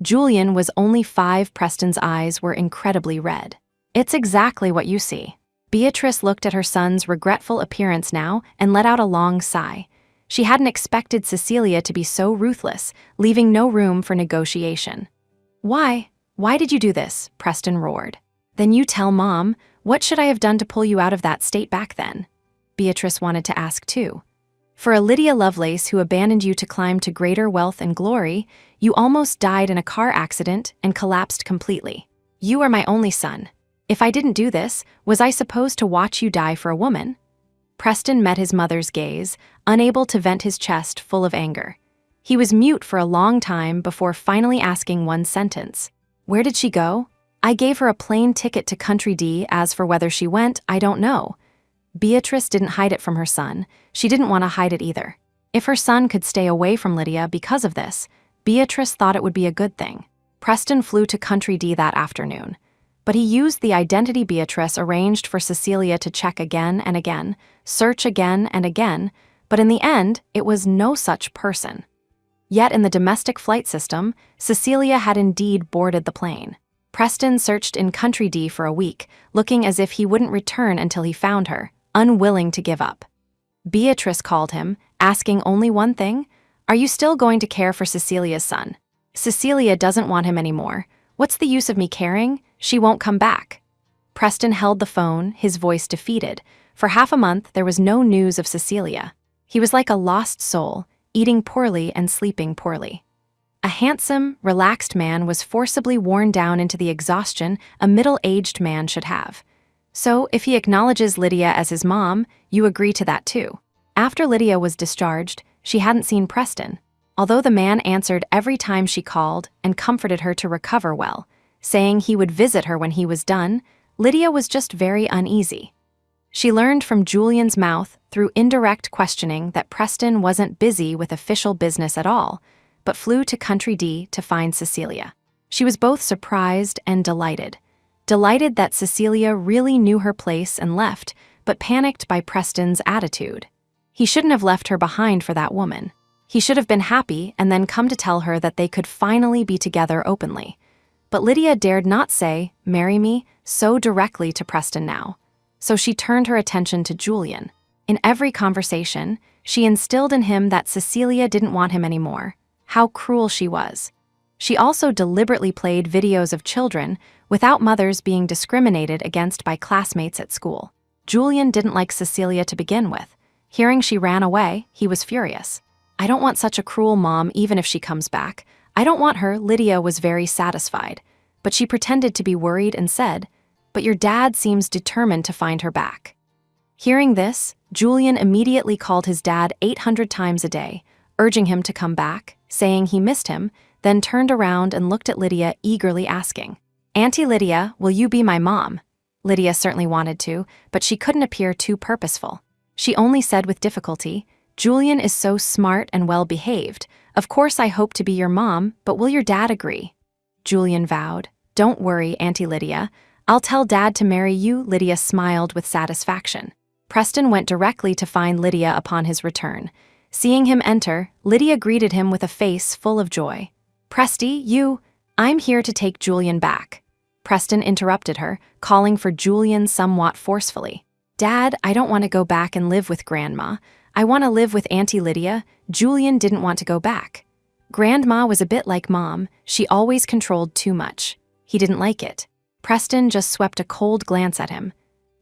Julian was only 5. Preston's eyes were incredibly red. "It's exactly what you see." Beatrice looked at her son's regretful appearance now and let out a long sigh. She hadn't expected Cecilia to be so ruthless, leaving no room for negotiation. "Why? Why did you do this?" Preston roared. "Then you tell Mom. What should I have done to pull you out of that state back then?" Beatrice wanted to ask too. "For a Lydia Lovelace who abandoned you to climb to greater wealth and glory, you almost died in a car accident and collapsed completely. You are my only son. If I didn't do this, was I supposed to watch you die for a woman?" Preston met his mother's gaze, unable to vent his chest full of anger. He was mute for a long time before finally asking one sentence. "Where did she go?" "I gave her a plane ticket to Country D. As for whether she went, I don't know." Beatrice didn't hide it from her son. She didn't want to hide it either. If her son could stay away from Lydia because of this, Beatrice thought it would be a good thing. Preston flew to Country D that afternoon. But he used the identity Beatrice arranged for Cecilia to check again and again, search again and again, but in the end, it was no such person. Yet in the domestic flight system, Cecilia had indeed boarded the plane. Preston searched in Country D for a week, looking as if he wouldn't return until he found her, unwilling to give up. Beatrice called him, asking only one thing: "Are you still going to care for Cecilia's son?" "Cecilia doesn't want him anymore. What's the use of me caring? She won't come back." Preston held the phone, his voice defeated. For half a month, there was no news of Cecilia. He was like a lost soul, eating poorly and sleeping poorly. A handsome, relaxed man was forcibly worn down into the exhaustion a middle-aged man should have. So, if he acknowledges Lydia as his mom, you agree to that too. After Lydia was discharged, she hadn't seen Preston. Although the man answered every time she called and comforted her to recover well, saying he would visit her when he was done, Lydia was just very uneasy. She learned from Julian's mouth through indirect questioning that Preston wasn't busy with official business at all, but flew to Country D to find Cecilia. She was both surprised and delighted. Delighted that Cecilia really knew her place and left, but panicked by Preston's attitude. He shouldn't have left her behind for that woman. He should have been happy and then come to tell her that they could finally be together openly. But Lydia dared not say, "Marry me," so directly to Preston now. So she turned her attention to Julian. In every conversation, she instilled in him that Cecilia didn't want him anymore. How cruel she was. She also deliberately played videos of children without mothers being discriminated against by classmates at school. Julian didn't like Cecilia to begin with. Hearing she ran away, he was furious. "I don't want such a cruel mom even if she comes back. I don't want her." Lydia was very satisfied, but she pretended to be worried and said, "But your dad seems determined to find her back." Hearing this, Julian immediately called his dad 800 times a day, urging him to come back, saying he missed him, then turned around and looked at Lydia eagerly asking, "Auntie Lydia, will you be my mom?" Lydia certainly wanted to, but she couldn't appear too purposeful. She only said with difficulty, "Julian is so smart and well-behaved. Of course I hope to be your mom, but will your dad agree?" Julian vowed, "Don't worry, Auntie Lydia. I'll tell Dad to marry you." Lydia smiled with satisfaction. Preston went directly to find Lydia upon his return. Seeing him enter, Lydia greeted him with a face full of joy. "Presty, I'm here to take Julian back." Preston interrupted her, calling for Julian somewhat forcefully. "Dad, I don't want to go back and live with Grandma. I want to live with Auntie Lydia." Julian didn't want to go back. Grandma was a bit like Mom. She always controlled too much. He didn't like it. Preston just swept a cold glance at him.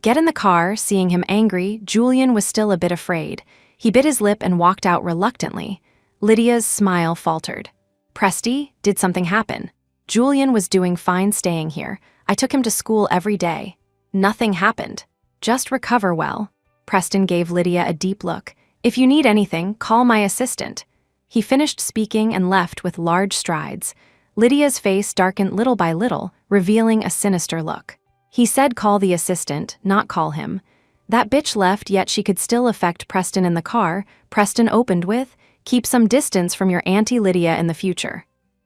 Get in the car. Seeing him angry, Julian was still a bit afraid. He bit his lip and walked out reluctantly. Lydia's smile faltered. "Presty, did something happen?" Julian was doing fine staying here. I took him to school every day. Nothing happened. Just recover well. Preston gave Lydia a deep look. If you need anything, call my assistant. He finished speaking and left with large strides. Lydia's face darkened little by little, revealing a sinister look. He said call the assistant, not call him. That bitch left, yet she could still affect Preston in the car. Preston opened with, keep some distance from your Auntie Lydia in the future.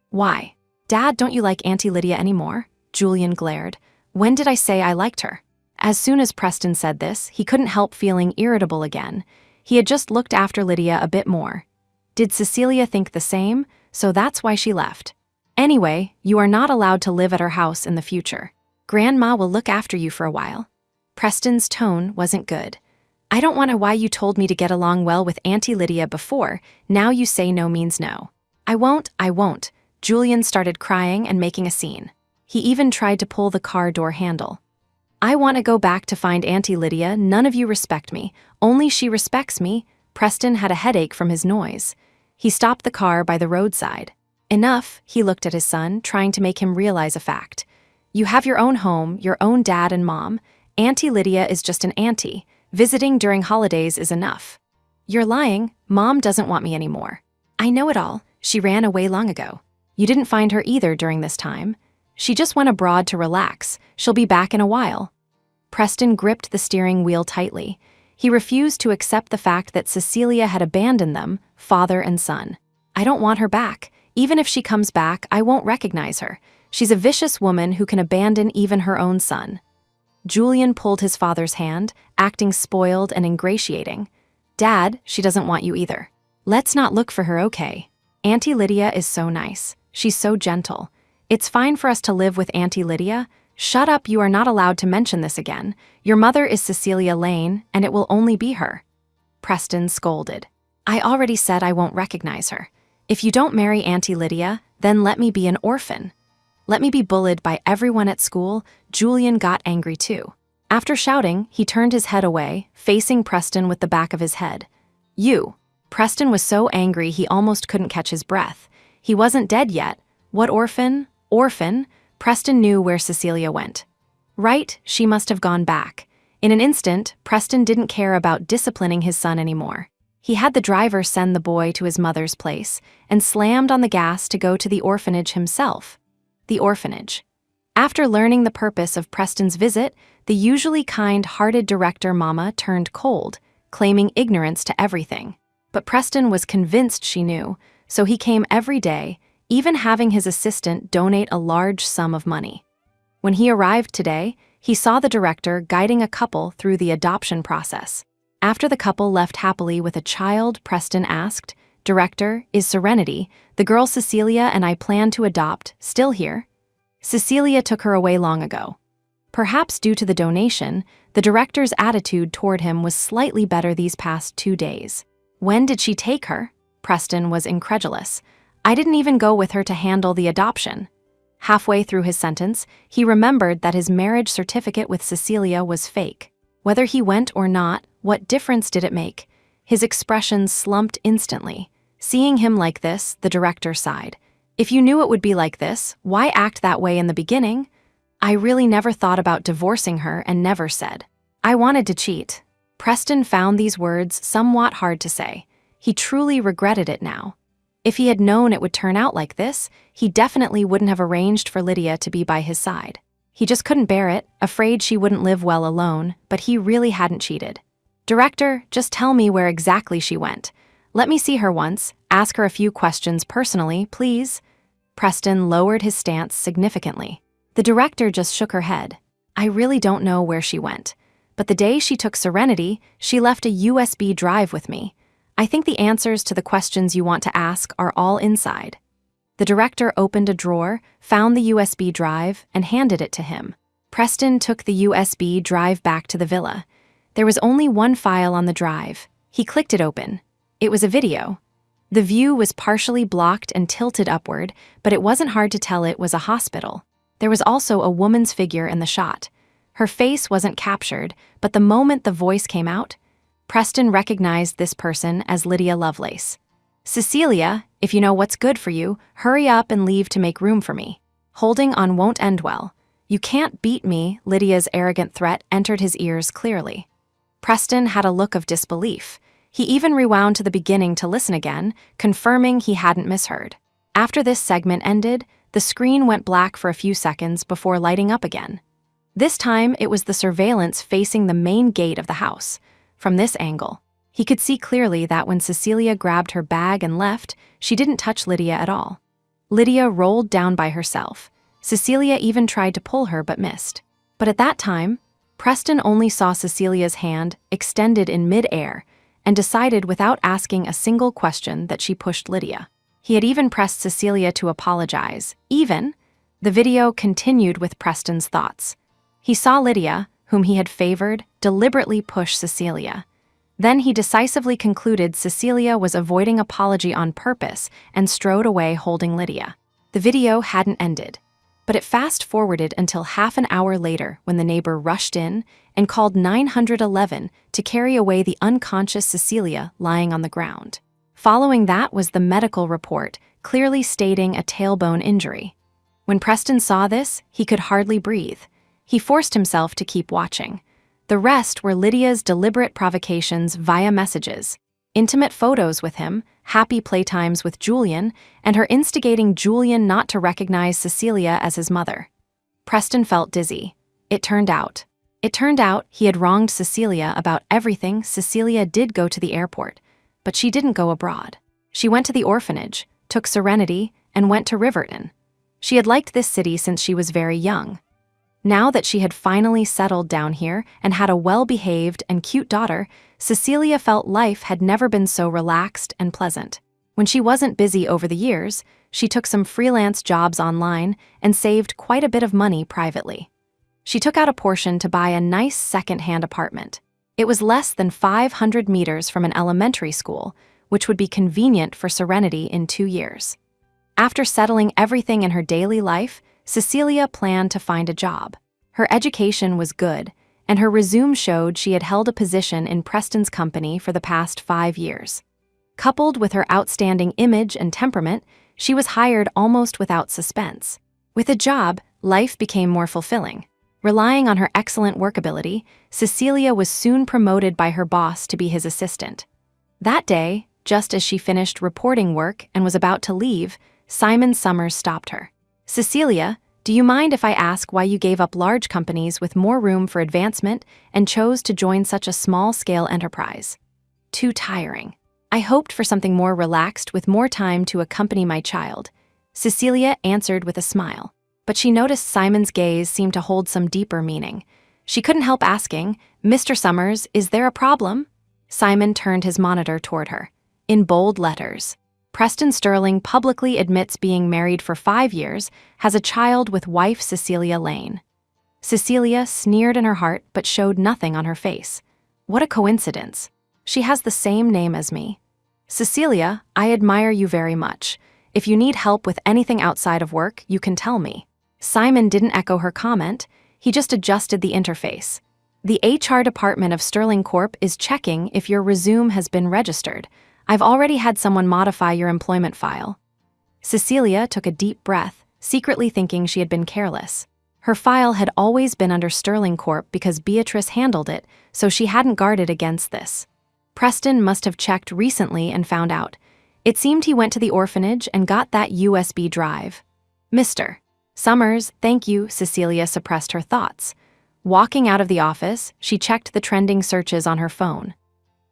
Why? Dad, don't you like Auntie Lydia anymore? Julian glared. When did I say I liked her? As soon as Preston said this, he couldn't help feeling irritable again. He had just looked after Lydia a bit more. Did Cecilia think the same? So that's why she left. Anyway, you are not allowed to live at her house in the future. Grandma will look after you for a while. Preston's tone wasn't good. I don't want to why you told me to get along well with Auntie Lydia before. Now you say no means no. I won't. Julian started crying and making a scene. He even tried to pull the car door handle. I want to go back to find Auntie Lydia. None of you respect me. Only she respects me. Preston had a headache from his noise. He stopped the car by the roadside. Enough, he looked at his son, trying to make him realize a fact. You have your own home, your own dad and mom. Auntie Lydia is just an auntie. Visiting during holidays is enough. You're lying. Mom doesn't want me anymore. I know it all. She ran away long ago. You didn't find her either during this time. She just went abroad to relax. She'll be back in a while. Preston gripped the steering wheel tightly. He refused to accept the fact that Cecilia had abandoned them, father and son. I don't want her back. Even if she comes back, I won't recognize her. She's a vicious woman who can abandon even her own son. Julian pulled his father's hand, acting spoiled and ingratiating. Dad, she doesn't want you either. Let's not look for her, okay? Auntie Lydia is so nice. She's so gentle. It's fine for us to live with Auntie Lydia. Shut up, you are not allowed to mention this again. Your mother is Cecilia Lane, and it will only be her. Preston scolded. I already said I won't recognize her. If you don't marry Auntie Lydia, then let me be an orphan. Let me be bullied by everyone at school. Julian got angry too. After shouting, he turned his head away, facing Preston with the back of his head. You. Preston was so angry he almost couldn't catch his breath. He wasn't dead yet. What orphan? Orphan? Preston knew where Cecilia went. Right, she must have gone back. In an instant, Preston didn't care about disciplining his son anymore. He had the driver send the boy to his mother's place and slammed on the gas to go to the orphanage himself. The orphanage. After learning the purpose of Preston's visit, the usually kind-hearted director Mama turned cold, claiming ignorance to everything. But Preston was convinced she knew, so he came every day, even having his assistant donate a large sum of money. When he arrived today, he saw the director guiding a couple through the adoption process. After the couple left happily with a child, Preston asked, Director, is Serenity, the girl Cecilia and I plan to adopt, still here? Cecilia took her away long ago. Perhaps due to the donation, the director's attitude toward him was slightly better these past 2 days. When did she take her? Preston was incredulous. I didn't even go with her to handle the adoption. Halfway through his sentence, he remembered that his marriage certificate with Cecilia was fake. Whether he went or not, what difference did it make? His expression slumped instantly. Seeing him like this, the director sighed. If you knew it would be like this, why act that way in the beginning? I really never thought about divorcing her and never said. I wanted to cheat. Preston found these words somewhat hard to say. He truly regretted it now. If he had known it would turn out like this, he definitely wouldn't have arranged for Lydia to be by his side. He just couldn't bear it, afraid she wouldn't live well alone, but he really hadn't cheated. Director, just tell me where exactly she went. Let me see her once, ask her a few questions personally, please. Preston lowered his stance significantly. The director just shook her head. I really don't know where she went. But the day she took Serenity, she left a USB drive with me. I think the answers to the questions you want to ask are all inside. The director opened a drawer, found the USB drive, and handed it to him. Preston took the USB drive back to the villa. There was only one file on the drive. He clicked it open. It was a video. The view was partially blocked and tilted upward, but it wasn't hard to tell it was a hospital. There was also a woman's figure in the shot. Her face wasn't captured, but the moment the voice came out, Preston recognized this person as Lydia Lovelace. Cecilia, if you know what's good for you, hurry up and leave to make room for me. Holding on won't end well. You can't beat me, Lydia's arrogant threat entered his ears clearly. Preston had a look of disbelief. He even rewound to the beginning to listen again, confirming he hadn't misheard. After this segment ended, the screen went black for a few seconds before lighting up again. This time, it was the surveillance facing the main gate of the house. From this angle, he could see clearly that when Cecilia grabbed her bag and left, she didn't touch Lydia at all. Lydia rolled down by herself. Cecilia even tried to pull her but missed. But at that time, Preston only saw Cecilia's hand extended in mid-air and decided without asking a single question that she pushed Lydia. He had even pressed Cecilia to apologize. The video continued with Preston's thoughts. He saw Lydia, whom he had favored, deliberately push Cecilia. Then he decisively concluded Cecilia was avoiding apology on purpose and strode away holding Lydia. The video hadn't ended, but it fast-forwarded until half an hour later when the neighbor rushed in and called 911 to carry away the unconscious Cecilia lying on the ground. Following that was the medical report, clearly stating a tailbone injury. When Preston saw this, he could hardly breathe. He forced himself to keep watching. The rest were Lydia's deliberate provocations via messages, intimate photos with him, happy playtimes with Julian, and her instigating Julian not to recognize Cecilia as his mother. Preston felt dizzy. It turned out he had wronged Cecilia about everything. Cecilia did go to the airport, but she didn't go abroad. She went to the orphanage, took Serenity, and went to Riverton. She had liked this city since she was very young. Now that she had finally settled down here and had a well-behaved and cute daughter, Cecilia felt life had never been so relaxed and pleasant. When she wasn't busy over the years, she took some freelance jobs online and saved quite a bit of money privately. She took out a portion to buy a nice second-hand apartment. It was less than 500 meters from an elementary school, which would be convenient for Serenity in 2 years. After settling everything in her daily life, Cecilia planned to find a job. Her education was good, and her resume showed she had held a position in Preston's company for the past 5 years. Coupled with her outstanding image and temperament, she was hired almost without suspense. With a job, life became more fulfilling. Relying on her excellent workability, Cecilia was soon promoted by her boss to be his assistant. That day, just as she finished reporting work and was about to leave, Simon Summers stopped her. "Cecilia, do you mind if I ask why you gave up large companies with more room for advancement and chose to join such a small-scale enterprise?" "Too tiring. I hoped for something more relaxed with more time to accompany my child," Cecilia answered with a smile. But she noticed Simon's gaze seemed to hold some deeper meaning. She couldn't help asking, "Mr. Summers, is there a problem?" Simon turned his monitor toward her. In bold letters, "Preston Sterling publicly admits being married for 5 years, has a child with wife Cecilia Lane." Cecilia sneered in her heart but showed nothing on her face. What a coincidence. She has the same name as me. "Cecilia, I admire you very much. If you need help with anything outside of work, you can tell me." Simon didn't echo her comment. He just adjusted the interface. "The HR department of Sterling Corp is checking if your resume has been registered. I've already had someone modify your employment file." Cecilia took a deep breath, secretly thinking she had been careless. Her file had always been under Sterling Corp because Beatrice handled it, so she hadn't guarded against this. Preston must have checked recently and found out. It seemed he went to the orphanage and got that USB drive. "Mr. Summers, thank you," Cecilia suppressed her thoughts. Walking out of the office, she checked the trending searches on her phone.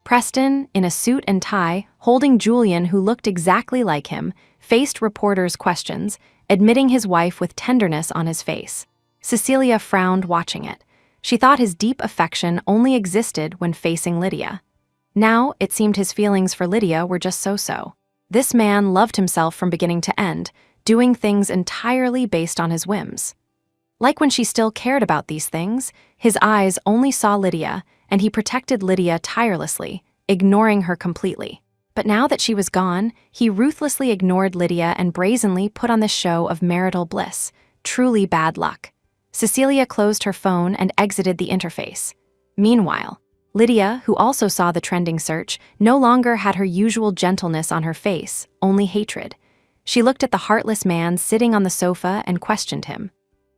Preston, in a suit and tie, holding Julian who looked exactly like him, faced reporters' questions, admitting his wife with tenderness on his face. Cecilia frowned watching it. She thought his deep affection only existed when facing Lydia. Now, it seemed his feelings for Lydia were just so-so. This man loved himself from beginning to end, doing things entirely based on his whims. Like when she still cared about these things, his eyes only saw Lydia, and he protected Lydia tirelessly, ignoring her completely. But now that she was gone, he ruthlessly ignored Lydia and brazenly put on this show of marital bliss. Truly bad luck. Cecilia closed her phone and exited the interface. Meanwhile, Lydia, who also saw the trending search, no longer had her usual gentleness on her face, only hatred. She looked at the heartless man sitting on the sofa and questioned him.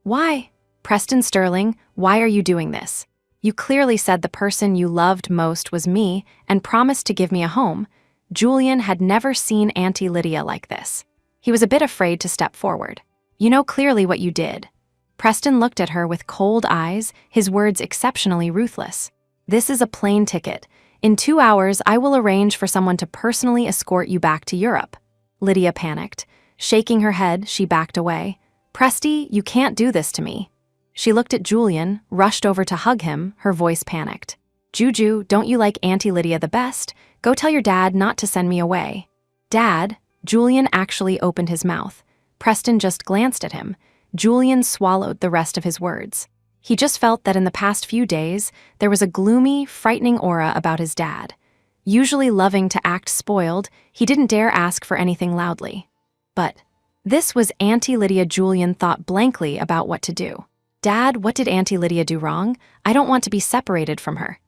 Why? Preston Sterling, why are you doing this? You clearly said the person you loved most was me and promised to give me a home. Julian had never seen Auntie Lydia like this. He was a bit afraid to step forward. You know clearly what you did. Preston looked at her with cold eyes, his words exceptionally ruthless. This is a plane ticket. In 2 hours, I will arrange for someone to personally escort you back to Europe. Lydia panicked. Shaking her head, she backed away. Presty, you can't do this to me. She looked at Julian, rushed over to hug him, her voice panicked. Juju, don't you like Auntie Lydia the best? Go tell your dad not to send me away. Dad? Julian actually opened his mouth. Preston just glanced at him. Julian swallowed the rest of his words. He just felt that in the past few days, there was a gloomy, frightening aura about his dad. Usually loving to act spoiled, he didn't dare ask for anything loudly. But this was Auntie Lydia. Julian thought blankly about what to do. Dad, what did Auntie Lydia do wrong? I don't want to be separated from her.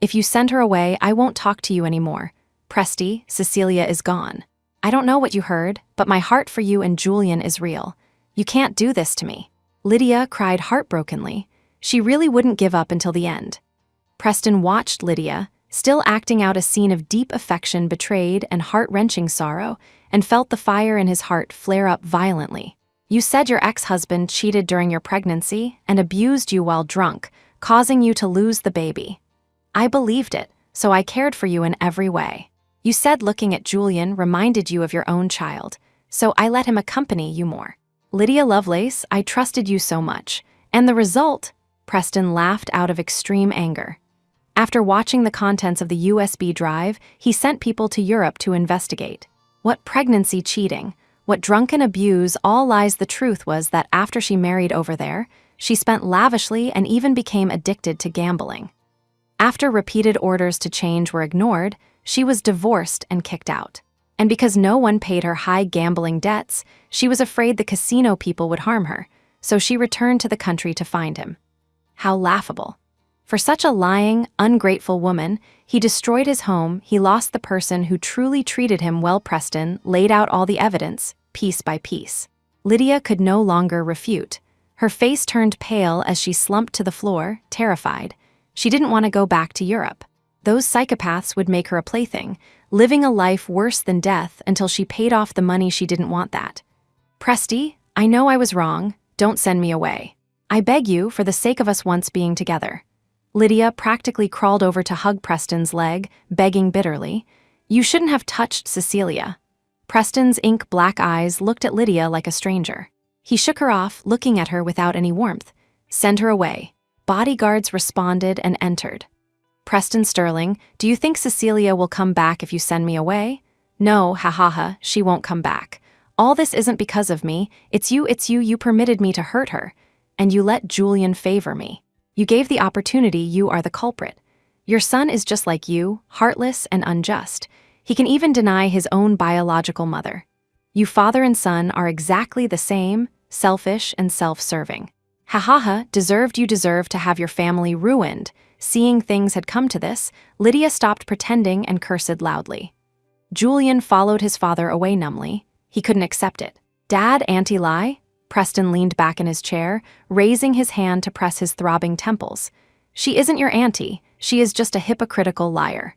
If you send her away, I won't talk to you anymore. Presty, Cecilia is gone. I don't know what you heard, but my heart for you and Julian is real. You can't do this to me. Lydia cried heartbrokenly. She really wouldn't give up until the end. Preston watched Lydia, still acting out a scene of deep affection, betrayed, and heart-wrenching sorrow, and felt the fire in his heart flare up violently. You said your ex-husband cheated during your pregnancy and abused you while drunk, causing you to lose the baby. I believed it, so I cared for you in every way. You said looking at Julian reminded you of your own child, so I let him accompany you more. Lydia Lovelace, I trusted you so much. And the result? Preston laughed out of extreme anger. After watching the contents of the USB drive, he sent people to Europe to investigate. What pregnancy cheating, what drunken abuse, all lies. The truth was that after she married over there, she spent lavishly and even became addicted to gambling. After repeated orders to change were ignored, she was divorced and kicked out. And because no one paid her high gambling debts, she was afraid the casino people would harm her, so she returned to the country to find him. How laughable. For such a lying, ungrateful woman, he destroyed his home, he lost the person who truly treated him well. Preston laid out all the evidence, piece by piece. Lydia could no longer refute. Her face turned pale as she slumped to the floor, terrified. She didn't want to go back to Europe. Those psychopaths would make her a plaything, living a life worse than death until she paid off the money. She didn't want that. Presty, I know I was wrong. Don't send me away. I beg you, for the sake of us once being together. Lydia practically crawled over to hug Preston's leg, begging bitterly. You shouldn't have touched Cecilia. Preston's ink-black eyes looked at Lydia like a stranger. He shook her off, looking at her without any warmth. Send her away. Bodyguards responded and entered. Preston Sterling, do you think Cecilia will come back if you send me away? No, ha, she won't come back. All this isn't because of me. It's you. You permitted me to hurt her. And you let Julian favor me. You gave the opportunity. You are the culprit. Your son is just like you, heartless and unjust. He can even deny his own biological mother. You father and son are exactly the same, selfish and self-serving. Ha, deserved. You deserve to have your family ruined. Seeing things had come to this, Lydia stopped pretending and cursed loudly. Julian followed his father away numbly. He couldn't accept it. Dad, Auntie lie? Preston leaned back in his chair, raising his hand to press his throbbing temples. She isn't your auntie. She is just a hypocritical liar.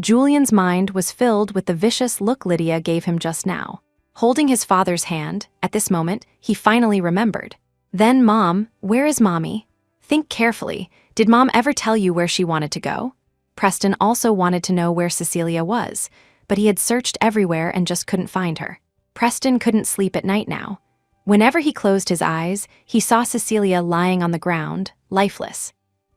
Julian's mind was filled with the vicious look Lydia gave him just now. Holding his father's hand, at this moment, he finally remembered. Then, Mom, where is Mommy? Think carefully. Did Mom ever tell you where she wanted to go? Preston also wanted to know where Cecilia was, but he had searched everywhere and just couldn't find her. Preston couldn't sleep at night now. Whenever he closed his eyes, he saw Cecilia lying on the ground, lifeless.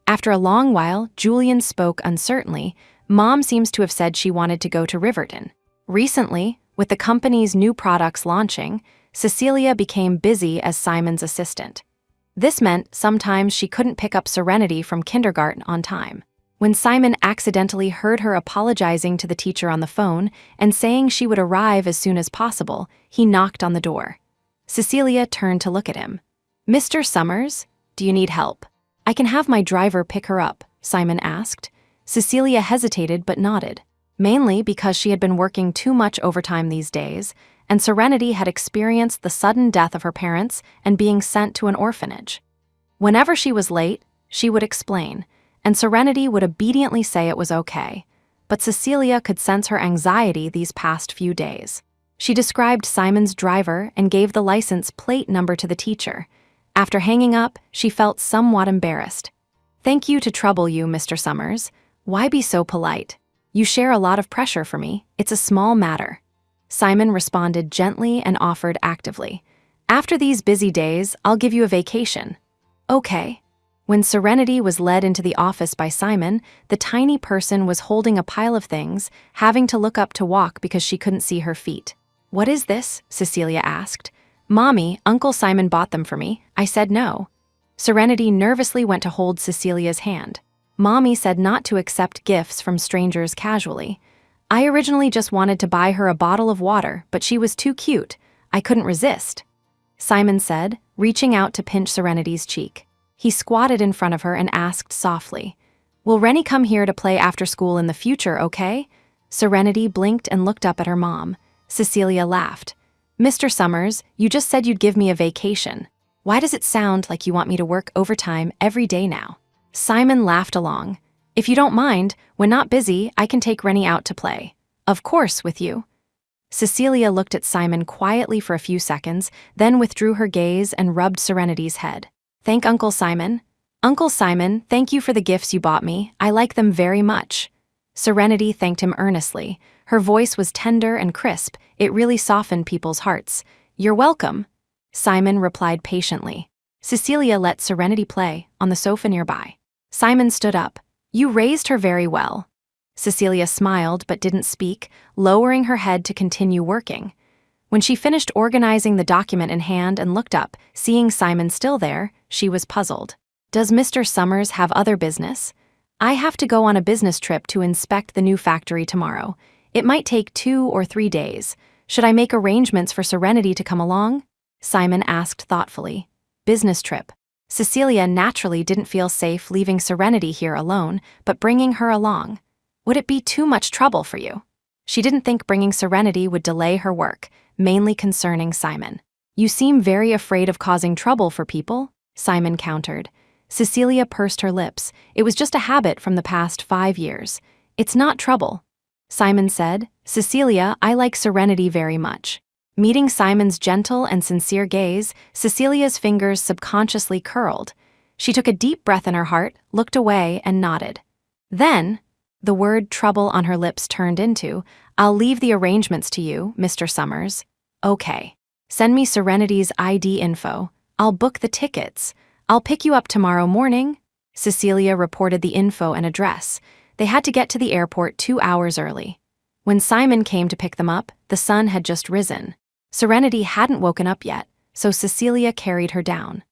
After a long while, Julian spoke uncertainly. Mom seems to have said she wanted to go to Riverton. Recently, with the company's new products launching, Cecilia became busy as Simon's assistant. This meant sometimes she couldn't pick up Serenity from kindergarten on time. When Simon accidentally heard her apologizing to the teacher on the phone and saying she would arrive as soon as possible, he knocked on the door. Cecilia turned to look at him. Mr. Summers, do you need help? I can have my driver pick her up, Simon asked. Cecilia hesitated but nodded, mainly because she had been working too much overtime these days, and Serenity had experienced the sudden death of her parents and being sent to an orphanage. Whenever she was late, she would explain, and Serenity would obediently say it was okay. But Cecilia could sense her anxiety these past few days. She described Simon's driver and gave the license plate number to the teacher. After hanging up, she felt somewhat embarrassed. "Thank you to trouble you, Mr. Summers. Why be so polite? You share a lot of pressure for me. It's a small matter." Simon responded gently and offered actively. "After these busy days, I'll give you a vacation." "Okay." When Serenity was led into the office by Simon, the tiny person was holding a pile of things, having to look up to walk because she couldn't see her feet. "What is this?" Cecilia asked. "Mommy, Uncle Simon bought them for me. I said no." Serenity nervously went to hold Cecilia's hand. "Mommy said not to accept gifts from strangers casually. I originally just wanted to buy her a bottle of water, but she was too cute. I couldn't resist," Simon said, reaching out to pinch Serenity's cheek. He squatted in front of her and asked softly, "Will Rennie come here to play after school in the future, okay?" Serenity blinked and looked up at her mom. Cecilia laughed. "Mr. Summers, you just said you'd give me a vacation. Why does it sound like you want me to work overtime every day now?" Simon laughed along. "If you don't mind, when not busy, I can take Rennie out to play." "Of course, with you." Cecilia looked at Simon quietly for a few seconds, then withdrew her gaze and rubbed Serenity's head. "Thank Uncle Simon." "Uncle Simon, thank you for the gifts you bought me. I like them very much." Serenity thanked him earnestly. Her voice was tender and crisp. It really softened people's hearts. "You're welcome," Simon replied patiently. Cecilia let Serenity play on the sofa nearby. Simon stood up. "You raised her very well." Cecilia smiled but didn't speak, lowering her head to continue working. When she finished organizing the document in hand and looked up, seeing Simon still there, she was puzzled. "Does Mr. Summers have other business?" "I have to go on a business trip to inspect the new factory tomorrow. It might take 2 or 3 days. Should I make arrangements for Serenity to come along?" Simon asked thoughtfully. "Business trip." Cecilia naturally didn't feel safe leaving Serenity here alone, but bringing her along. "Would it be too much trouble for you?" She didn't think bringing Serenity would delay her work, mainly concerning Simon. "You seem very afraid of causing trouble for people," Simon countered. Cecilia pursed her lips. "It was just a habit from the past 5 years. It's not trouble," Simon said. "Cecilia, I like Serenity very much." Meeting Simon's gentle and sincere gaze, Cecilia's fingers subconsciously curled. She took a deep breath in her heart, looked away, and nodded. Then, the word trouble on her lips turned into, "I'll leave the arrangements to you, Mr. Summers." "Okay. Send me Serenity's ID info. I'll book the tickets. I'll pick you up tomorrow morning." Cecilia reported the info and address. They had to get to the airport 2 hours early. When Simon came to pick them up, the sun had just risen. Serenity hadn't woken up yet, so Cecilia carried her down.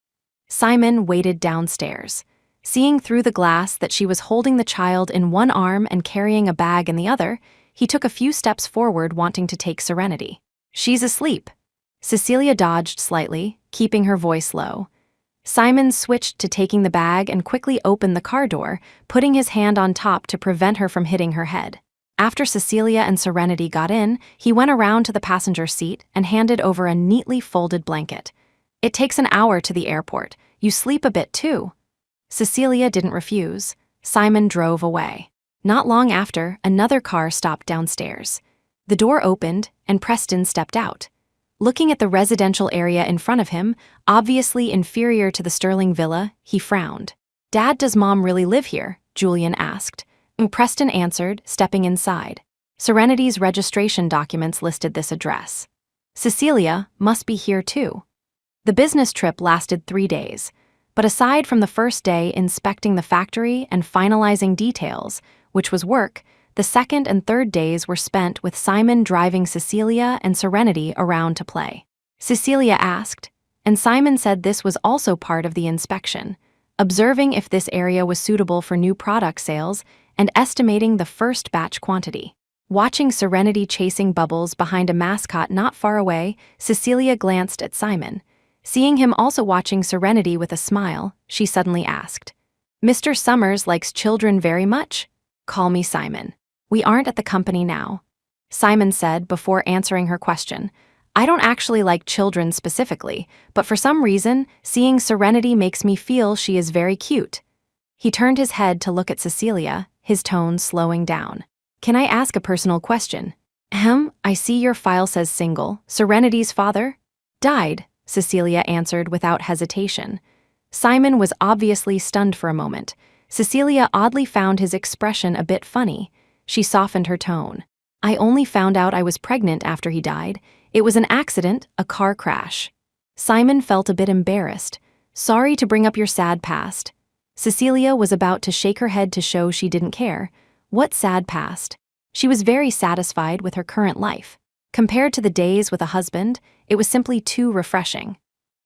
Simon waited downstairs. Seeing through the glass that she was holding the child in one arm and carrying a bag in the other, he took a few steps forward wanting to take Serenity. "She's asleep." Cecilia dodged slightly, keeping her voice low. Simon switched to taking the bag and quickly opened the car door, putting his hand on top to prevent her from hitting her head. After Cecilia and Serenity got in, he went around to the passenger seat and handed over a neatly folded blanket. "It takes an hour to the airport. You sleep a bit too." Cecilia didn't refuse. Simon drove away. Not long after, another car stopped downstairs. The door opened, and Preston stepped out. Looking at the residential area in front of him, obviously inferior to the Sterling villa, he frowned. "Dad, does Mom really live here?" Julian asked. Preston answered, stepping inside. Serenity's registration documents listed this address. "Cecilia must be here too." The business trip lasted 3 days, but aside from the first day inspecting the factory and finalizing details, which was work, the second and third days were spent with Simon driving Cecilia and Serenity around to play. Cecilia asked, and Simon said this was also part of the inspection, observing if this area was suitable for new product sales and estimating the first batch quantity. Watching Serenity chasing Bubbles behind a mascot not far away, Cecilia glanced at Simon. Seeing him also watching Serenity with a smile, she suddenly asked, "Mr. Summers likes children very much?" "Call me Simon. We aren't at the company now," Simon said before answering her question. I don't actually like children specifically, but for some reason, seeing Serenity makes me feel she is very cute. He turned his head to look at Cecilia, his tone slowing down. Can I ask a personal question? I see your file says single. Serenity's father? Died, Cecilia answered without hesitation. Simon was obviously stunned for a moment. Cecilia oddly found his expression a bit funny. She softened her tone. I only found out I was pregnant after he died. It was an accident, a car crash. Simon felt a bit embarrassed. Sorry to bring up your sad past. Cecilia was about to shake her head to show she didn't care. What sad past? She was very satisfied with her current life. Compared to the days with a husband, it was simply too refreshing.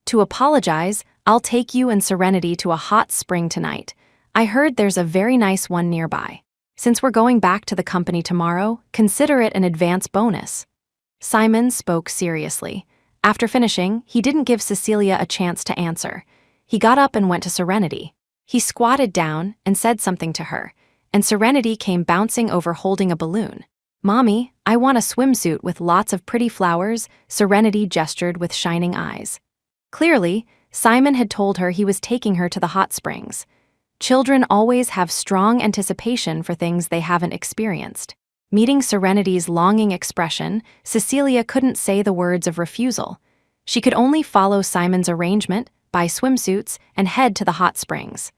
To apologize, I'll take you and Serenity to a hot spring tonight. I heard there's a very nice one nearby. Since we're going back to the company tomorrow, consider it an advance bonus. Simon spoke seriously. After finishing, he didn't give Cecilia a chance to answer. He got up and went to Serenity. He squatted down and said something to her, and Serenity came bouncing over holding a balloon. Mommy, I want a swimsuit with lots of pretty flowers, Serenity gestured with shining eyes. Clearly, Simon had told her he was taking her to the hot springs. Children always have strong anticipation for things they haven't experienced. Meeting Serenity's longing expression, Cecilia couldn't say the words of refusal. She could only follow Simon's arrangement, buy swimsuits, and head to the hot springs.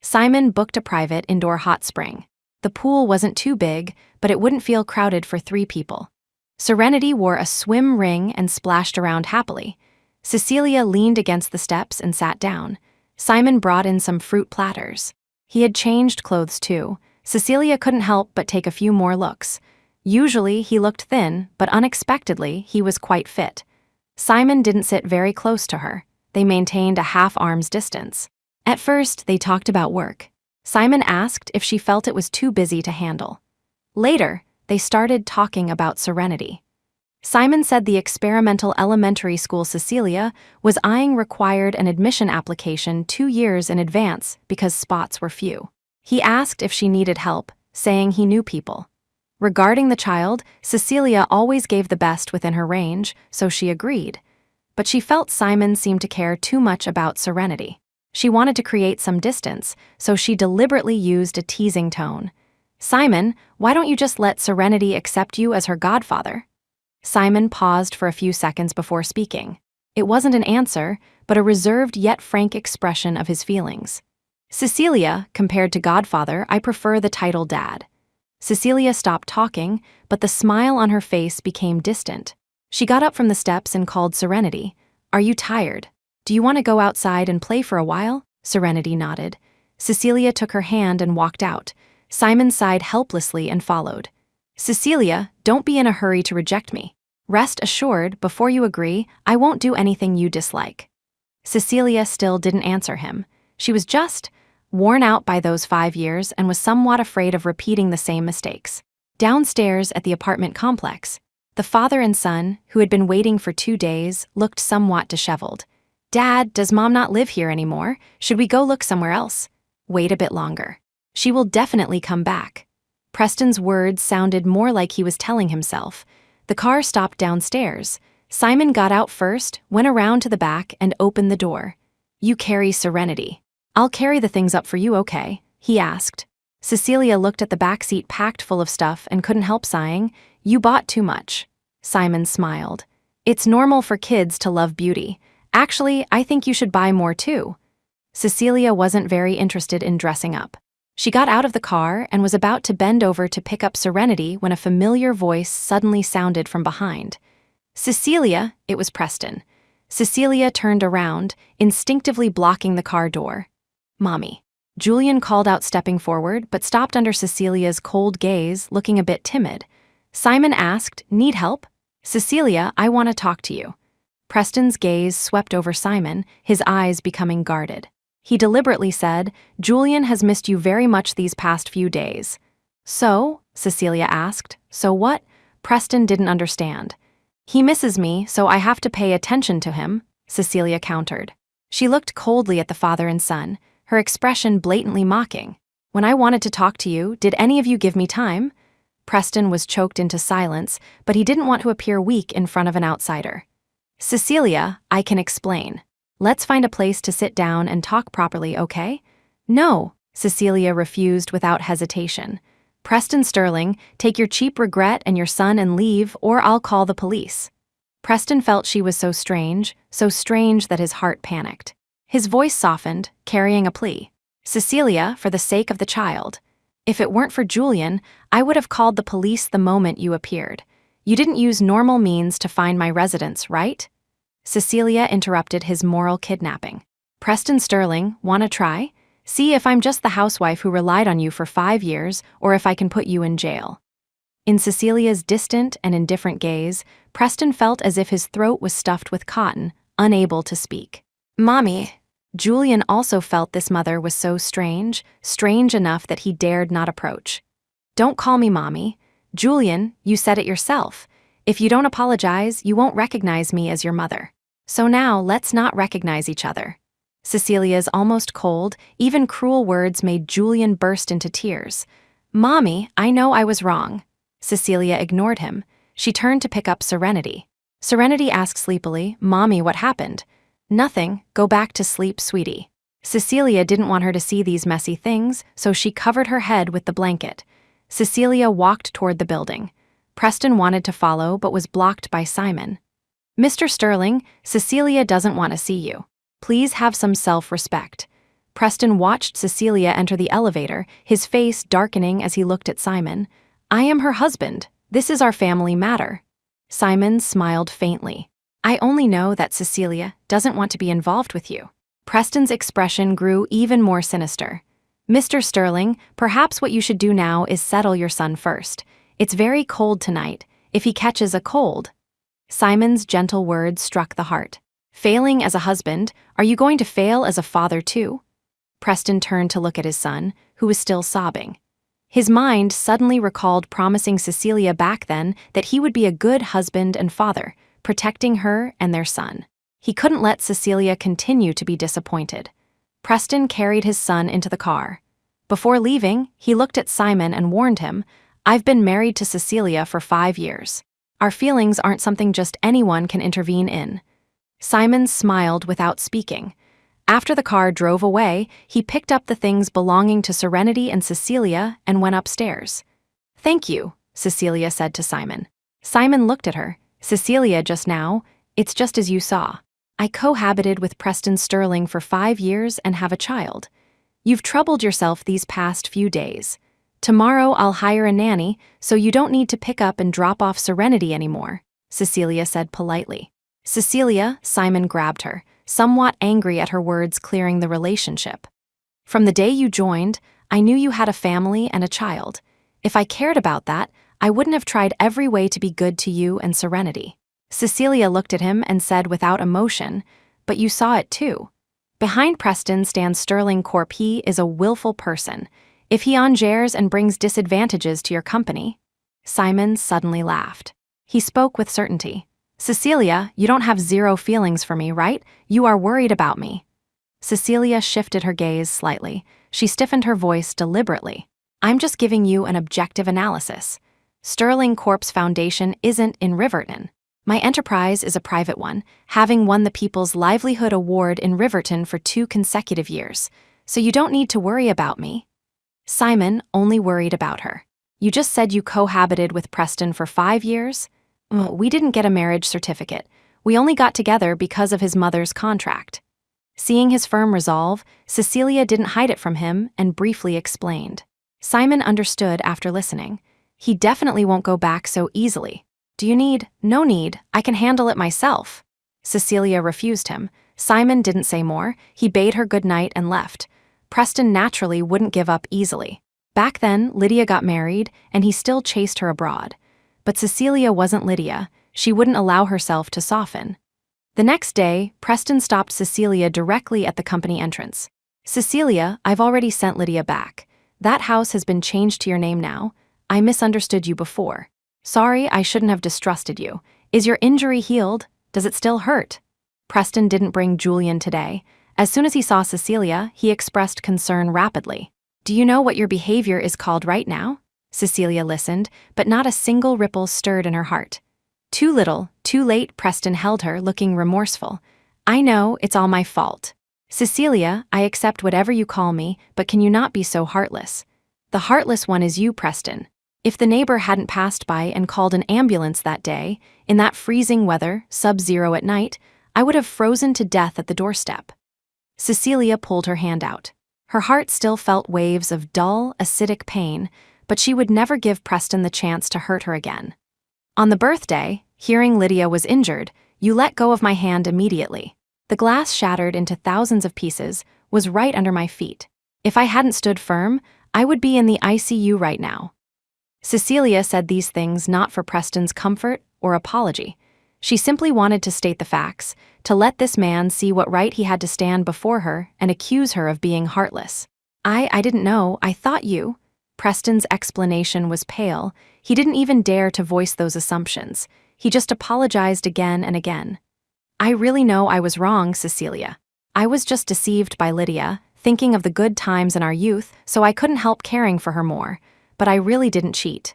Simon booked a private indoor hot spring. The pool wasn't too big, but it wouldn't feel crowded for 3 people. Serenity wore a swim ring and splashed around happily. Cecilia leaned against the steps and sat down. Simon brought in some fruit platters. He had changed clothes too. Cecilia couldn't help but take a few more looks. Usually he looked thin, but unexpectedly he was quite fit. Simon didn't sit very close to her. They maintained a half-arm's distance. At first, they talked about work. Simon asked if she felt it was too busy to handle. Later, they started talking about Serenity. Simon said the experimental elementary school Cecilia was eyeing required an admission application 2 years in advance because spots were few. He asked if she needed help, saying he knew people. Regarding the child, Cecilia always gave the best within her range, so she agreed. But she felt Simon seemed to care too much about Serenity. She wanted to create some distance, so she deliberately used a teasing tone. Simon, why don't you just let Serenity accept you as her godfather? Simon paused for a few seconds before speaking. It wasn't an answer, but a reserved yet frank expression of his feelings. Cecilia, compared to godfather, I prefer the title dad. Cecilia stopped talking, but the smile on her face became distant. She got up from the steps and called Serenity. Are you tired? Do you want to go outside and play for a while? Serenity nodded. Cecilia took her hand and walked out. Simon sighed helplessly and followed. Cecilia, don't be in a hurry to reject me. Rest assured, before you agree, I won't do anything you dislike. Cecilia still didn't answer him. She was just worn out by those 5 years and was somewhat afraid of repeating the same mistakes. Downstairs at the apartment complex, the father and son, who had been waiting for 2 days, looked somewhat disheveled. Dad, does Mom not live here anymore? Should we go look somewhere else? Wait a bit longer. She will definitely come back. Preston's words sounded more like he was telling himself. The car stopped downstairs. Simon got out first, went around to the back, and opened the door. You carry Serenity. I'll carry the things up for you, okay? He asked. Cecilia looked at the back seat packed full of stuff and couldn't help sighing. You bought too much. Simon smiled. It's normal for kids to love beauty. Actually, I think you should buy more too. Cecilia wasn't very interested in dressing up. She got out of the car and was about to bend over to pick up Serenity when a familiar voice suddenly sounded from behind. Cecilia, it was Preston. Cecilia turned around, instinctively blocking the car door. Mommy. Julian called out, stepping forward, but stopped under Cecilia's cold gaze, looking a bit timid. Simon asked, Need help? Cecilia, I want to talk to you. Preston's gaze swept over Simon, his eyes becoming guarded. He deliberately said, Julian has missed you very much these past few days. So? Cecilia asked. So what? Preston didn't understand. He misses me, so I have to pay attention to him, Cecilia countered. She looked coldly at the father and son, her expression blatantly mocking. When I wanted to talk to you, did any of you give me time? Preston was choked into silence, but he didn't want to appear weak in front of an outsider. Cecilia, I can explain. Let's find a place to sit down and talk properly, okay? No, Cecilia refused without hesitation. Preston Sterling, take your cheap regret and your son and leave, or I'll call the police. Preston felt she was so strange that his heart panicked. His voice softened, carrying a plea. Cecilia, for the sake of the child. If it weren't for Julian, I would have called the police the moment you appeared. You didn't use normal means to find my residence, right? Cecilia interrupted his moral kidnapping. Preston Sterling, wanna try? See if I'm just the housewife who relied on you for 5 years, or if I can put you in jail. In Cecilia's distant and indifferent gaze, Preston felt as if his throat was stuffed with cotton, unable to speak. Mommy. Julian also felt this mother was so strange enough that he dared not approach. Don't call me Mommy. Julian, you said it yourself. If you don't apologize, you won't recognize me as your mother. So now, let's not recognize each other. Cecilia's almost cold, even cruel words made Julian burst into tears. Mommy, I know I was wrong. Cecilia ignored him. She turned to pick up Serenity. Serenity asked sleepily, Mommy, what happened? Nothing, go back to sleep, sweetie. Cecilia didn't want her to see these messy things, so she covered her head with the blanket. Cecilia walked toward the building. Preston wanted to follow but was blocked by Simon. Mr. Sterling, Cecilia doesn't want to see you. Please have some self-respect. Preston watched Cecilia enter the elevator, his face darkening as he looked at Simon. I am her husband. This is our family matter. Simon smiled faintly. I only know that Cecilia doesn't want to be involved with you. Preston's expression grew even more sinister. Mr. Sterling, perhaps what you should do now is settle your son first. It's very cold tonight. If he catches a cold. Simon's gentle words struck the heart. Failing as a husband, are you going to fail as a father too? Preston turned to look at his son, who was still sobbing. His mind suddenly recalled promising Cecilia back then that he would be a good husband and father, protecting her and their son. He couldn't let Cecilia continue to be disappointed. Preston carried his son into the car. Before leaving, he looked at Simon and warned him, I've been married to Cecilia for 5 years. Our feelings aren't something just anyone can intervene in. Simon smiled without speaking. After the car drove away, he picked up the things belonging to Serenity and Cecilia and went upstairs. Thank you, Cecilia said to Simon. Simon looked at her. Cecilia, just now, it's just as you saw. I cohabited with Preston Sterling for 5 years and have a child. You've troubled yourself these past few days. Tomorrow I'll hire a nanny, so you don't need to pick up and drop off Serenity anymore, Cecilia said politely. Cecilia, Simon grabbed her, somewhat angry at her words clearing the relationship. From the day you joined, I knew you had a family and a child. If I cared about that, I wouldn't have tried every way to be good to you and Serenity. Cecilia looked at him and said without emotion, but you saw it too. Behind Preston stands Sterling Corp. He is a willful person. If he engages and brings disadvantages to your company. Simon suddenly laughed. He spoke with certainty. Cecilia, you don't have zero feelings for me, right? You are worried about me. Cecilia shifted her gaze slightly. She stiffened her voice deliberately. I'm just giving you an objective analysis. Sterling Corp's foundation isn't in Riverton. My enterprise is a private one, having won the People's Livelihood Award in Riverton for 2 consecutive years. So you don't need to worry about me. Simon only worried about her. You just said you cohabited with Preston for 5 years? We didn't get a marriage certificate. We only got together because of his mother's contract. Seeing his firm resolve, Cecilia didn't hide it from him and briefly explained. Simon understood after listening. He definitely won't go back so easily. Do you need? No need, I can handle it myself. Cecilia refused him. Simon didn't say more. He bade her good night and left. Preston naturally wouldn't give up easily. Back then, Lydia got married, and he still chased her abroad. But Cecilia wasn't Lydia. She wouldn't allow herself to soften. The next day, Preston stopped Cecilia directly at the company entrance. Cecilia, I've already sent Lydia back. That house has been changed to your name now. I misunderstood you before. Sorry, I shouldn't have distrusted you. Is your injury healed? Does it still hurt? Preston didn't bring Julian today. As soon as he saw Cecilia, he expressed concern rapidly. Do you know what your behavior is called right now? Cecilia listened, but not a single ripple stirred in her heart. Too little, too late, Preston held her, looking remorseful. I know, it's all my fault. Cecilia, I accept whatever you call me, but can you not be so heartless? The heartless one is you, Preston. If the neighbor hadn't passed by and called an ambulance that day, in that freezing weather, sub-zero at night, I would have frozen to death at the doorstep. Cecilia pulled her hand out. Her heart still felt waves of dull, acidic pain, but she would never give Preston the chance to hurt her again. On the birthday, hearing Lydia was injured, you let go of my hand immediately. The glass shattered into thousands of pieces, was right under my feet. If I hadn't stood firm, I would be in the ICU right now. Cecilia said these things not for Preston's comfort or apology. She simply wanted to state the facts, to let this man see what right he had to stand before her and accuse her of being heartless. I didn't know, I thought you. Preston's explanation was pale. He didn't even dare to voice those assumptions. He just apologized again and again. I really know I was wrong, Cecilia. I was just deceived by Lydia, thinking of the good times in our youth, so I couldn't help caring for her more. But I really didn't cheat.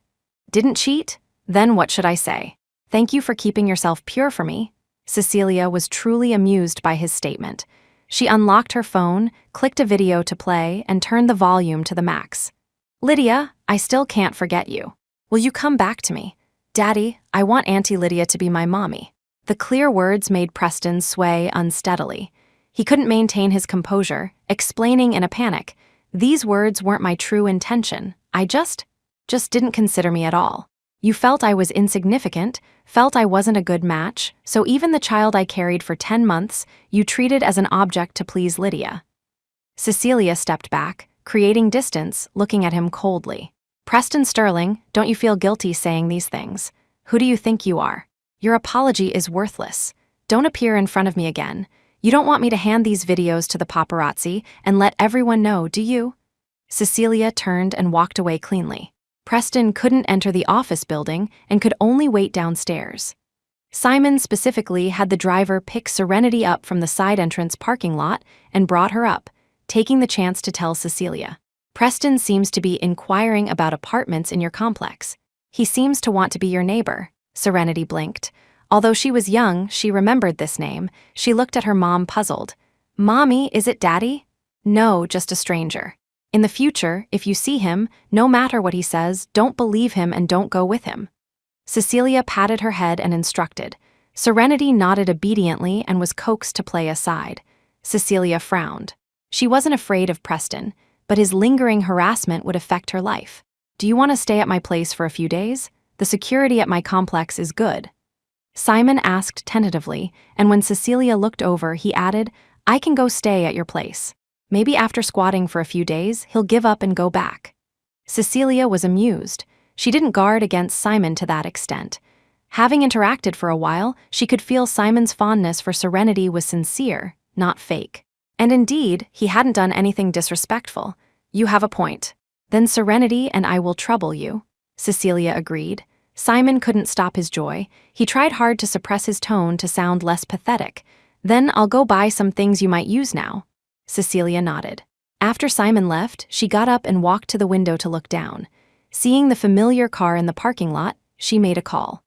Didn't cheat? Then what should I say? Thank you for keeping yourself pure for me. Cecilia was truly amused by his statement. She unlocked her phone, clicked a video to play, and turned the volume to the max. Lydia, I still can't forget you. Will you come back to me? Daddy, I want Auntie Lydia to be my mommy. The clear words made Preston sway unsteadily. He couldn't maintain his composure, explaining in a panic, these words weren't my true intention. I just didn't consider me at all. You felt I was insignificant, felt I wasn't a good match, so even the child I carried for 10 months, you treated as an object to please Lydia. Cecilia stepped back, creating distance, looking at him coldly. Preston Sterling, don't you feel guilty saying these things? Who do you think you are? Your apology is worthless. Don't appear in front of me again. You don't want me to hand these videos to the paparazzi and let everyone know, do you? Cecilia turned and walked away cleanly. Preston couldn't enter the office building and could only wait downstairs. Simon specifically had the driver pick Serenity up from the side entrance parking lot and brought her up, taking the chance to tell Cecilia. Preston seems to be inquiring about apartments in your complex. He seems to want to be your neighbor. Serenity blinked. Although she was young, she remembered this name. She looked at her mom puzzled. Mommy, is it Daddy? No, just a stranger. In the future, if you see him, no matter what he says, don't believe him and don't go with him. Cecilia patted her head and instructed. Serenity nodded obediently and was coaxed to play aside. Cecilia frowned. She wasn't afraid of Preston, but his lingering harassment would affect her life. Do you want to stay at my place for a few days? The security at my complex is good. Simon asked tentatively, and when Cecilia looked over, he added, I can go stay at your place. Maybe after squatting for a few days, he'll give up and go back. Cecilia was amused. She didn't guard against Simon to that extent. Having interacted for a while, she could feel Simon's fondness for Serenity was sincere, not fake. And indeed, he hadn't done anything disrespectful. You have a point. Then Serenity and I will trouble you. Cecilia agreed. Simon couldn't stop his joy. He tried hard to suppress his tone to sound less pathetic. Then I'll go buy some things you might use now. Cecilia nodded. After Simon left, she got up and walked to the window to look down. Seeing the familiar car in the parking lot, she made a call.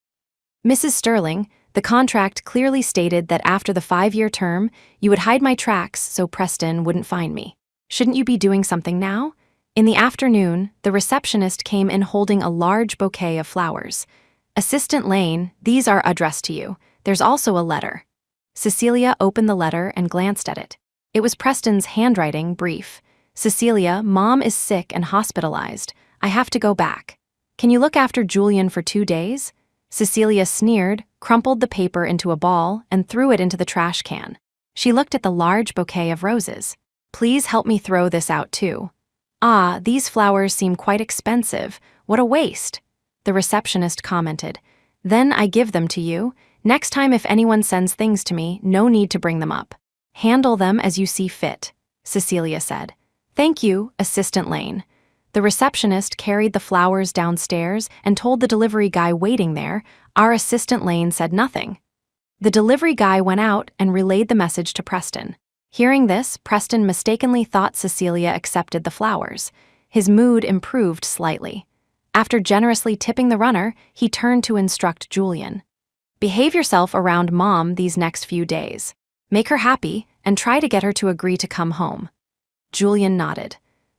Mrs. Sterling, the contract clearly stated that after the 5-year term, you would hide my tracks so Preston wouldn't find me. Shouldn't you be doing something now? In the afternoon, the receptionist came in holding a large bouquet of flowers. Assistant Lane, these are addressed to you. There's also a letter. Cecilia opened the letter and glanced at it. It was Preston's handwriting, brief. Cecilia, Mom is sick and hospitalized. I have to go back. Can you look after Julian for 2 days? Cecilia sneered, crumpled the paper into a ball, and threw it into the trash can. She looked at the large bouquet of roses. Please help me throw this out too. Ah, these flowers seem quite expensive. What a waste. The receptionist commented. Then I give them to you. Next time if anyone sends things to me, no need to bring them up. Handle them as you see fit, Cecilia said. Thank you, Assistant Lane. The receptionist carried the flowers downstairs and told the delivery guy waiting there, our Assistant Lane said nothing. The delivery guy went out and relayed the message to Preston. Hearing this, Preston mistakenly thought Cecilia accepted the flowers. His mood improved slightly. After generously tipping the runner, he turned to instruct Julian. Behave yourself around Mom these next few days. Make her happy and try to get her to agree to come home." Julian nodded.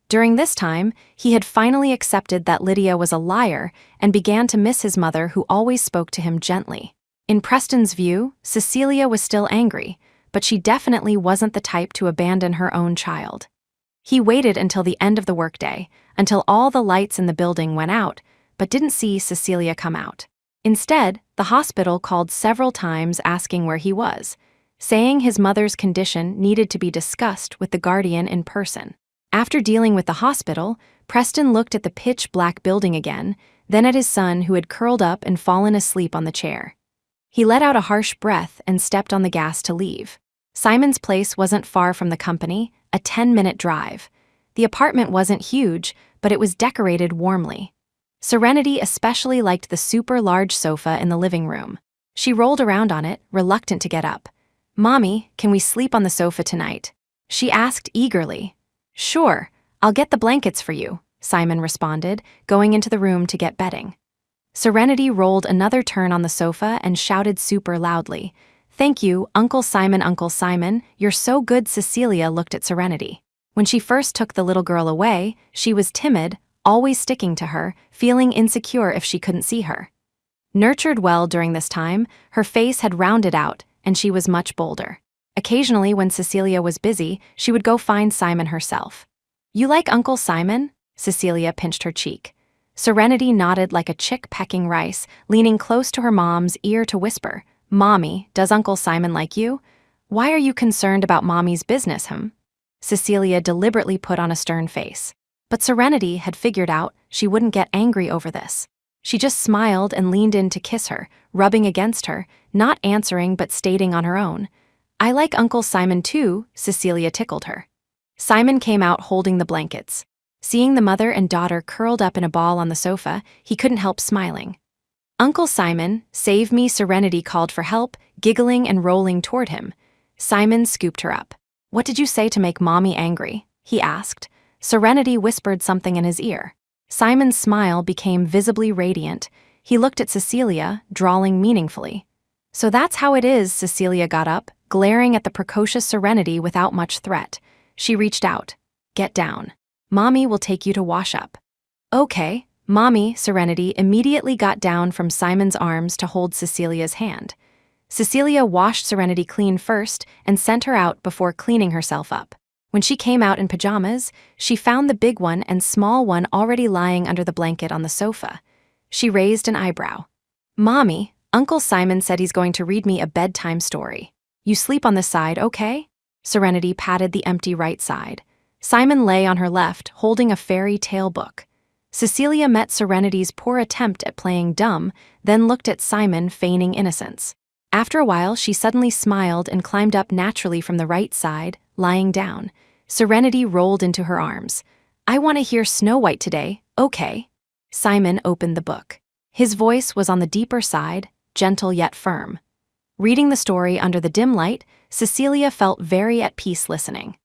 During this time, he had finally accepted that Lydia was a liar and began to miss his mother, who always spoke to him gently. In Preston's view, Cecilia was still angry, but she definitely wasn't the type to abandon her own child. He waited until the end of the workday, until all the lights in the building went out, but didn't see Cecilia come out. Instead, the hospital called several times asking where he was, saying his mother's condition needed to be discussed with the guardian in person. After dealing with the hospital, Preston looked at the pitch-black building again, then at his son, who had curled up and fallen asleep on the chair. He let out a harsh breath and stepped on the gas to leave. Simon's place wasn't far from the company, a 10-minute drive. The apartment wasn't huge, but it was decorated warmly. Serenity especially liked the super-large sofa in the living room. She rolled around on it, reluctant to get up. "Mommy, can we sleep on the sofa tonight?" she asked eagerly. "Sure, I'll get the blankets for you," Simon responded, going into the room to get bedding. Serenity rolled another turn on the sofa and shouted super loudly, "Thank you, Uncle Simon, you're so good." Cecilia looked at Serenity. When she first took the little girl away, she was timid, always sticking to her, feeling insecure if she couldn't see her. Nurtured well during this time, her face had rounded out, and she was much bolder. Occasionally, when Cecilia was busy, she would go find Simon herself. "You like Uncle Simon?" Cecilia pinched her cheek. Serenity nodded like a chick pecking rice, leaning close to her mom's ear to whisper, "Mommy, does Uncle Simon like you? Why are you concerned about Mommy's business, him?" Cecilia deliberately put on a stern face. But Serenity had figured out she wouldn't get angry over this. She just smiled and leaned in to kiss her, rubbing against her, not answering but stating on her own, "I like Uncle Simon too." Cecilia tickled her. Simon came out holding the blankets. Seeing the mother and daughter curled up in a ball on the sofa, he couldn't help smiling. "Uncle Simon, save me!" Serenity called for help, giggling and rolling toward him. Simon scooped her up. "What did you say to make Mommy angry?" he asked. Serenity whispered something in his ear. Simon's smile became visibly radiant. He looked at Cecilia, drawling meaningfully. "So that's how it is." Cecilia got up, glaring at the precocious Serenity without much threat. She reached out. "Get down. Mommy will take you to wash up." "Okay, Mommy." Serenity immediately got down from Simon's arms to hold Cecilia's hand. Cecilia washed Serenity clean first and sent her out before cleaning herself up. When she came out in pajamas, she found the big one and small one already lying under the blanket on the sofa. She raised an eyebrow. "Mommy, Uncle Simon said he's going to read me a bedtime story. You sleep on this side, okay?" Serenity patted the empty right side. Simon lay on her left, holding a fairy tale book. Cecilia met Serenity's poor attempt at playing dumb, then looked at Simon, feigning innocence. After a while, she suddenly smiled and climbed up naturally from the right side, lying down. Serenity rolled into her arms. "I want to hear Snow White today, okay?" Simon opened the book. His voice was on the deeper side, gentle yet firm. Reading the story under the dim light, Cecilia felt very at peace listening.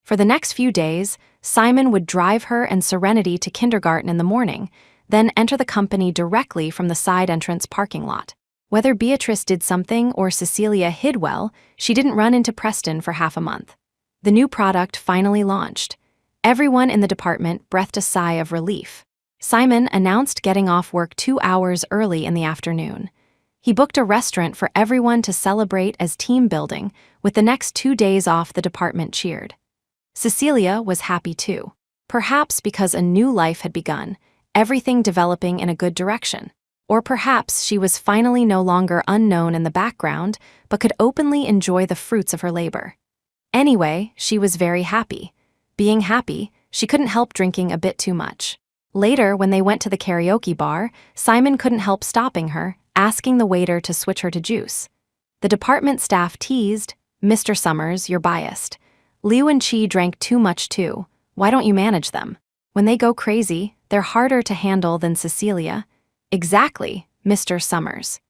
For the next few days, Simon would drive her and Serenity to kindergarten in the morning, then enter the company directly from the side entrance parking lot. Whether Beatrice did something or Cecilia hid well, she didn't run into Preston for half a month. The new product finally launched. Everyone in the department breathed a sigh of relief. Simon announced getting off work 2 hours early in the afternoon. He booked a restaurant for everyone to celebrate as team building. With the next 2 days off, the department cheered. Cecilia was happy too. Perhaps because a new life had begun, everything developing in a good direction. Or perhaps she was finally no longer unknown in the background, but could openly enjoy the fruits of her labor. Anyway, she was very happy. Being happy, she couldn't help drinking a bit too much. Later, when they went to the karaoke bar, Simon couldn't help stopping her, asking the waiter to switch her to juice. The department staff teased, "Mr. Summers, you're biased. Liu and Chi drank too much too. Why don't you manage them? When they go crazy, they're harder to handle than Cecilia." "Exactly, Mr. Summers.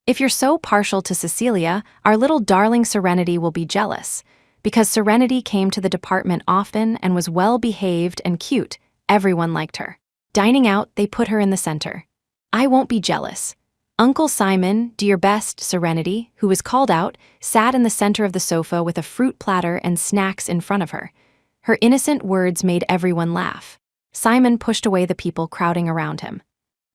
If you're so partial to Cecilia, our little darling Serenity will be jealous." Because Serenity came to the department often and was well-behaved and cute, everyone liked her. Dining out, they put her in the center. "I won't be jealous. Uncle Simon, do your best, Serenity, who was called out, sat in the center of the sofa with a fruit platter and snacks in front of her. Her innocent words made everyone laugh. Simon pushed away the people crowding around him.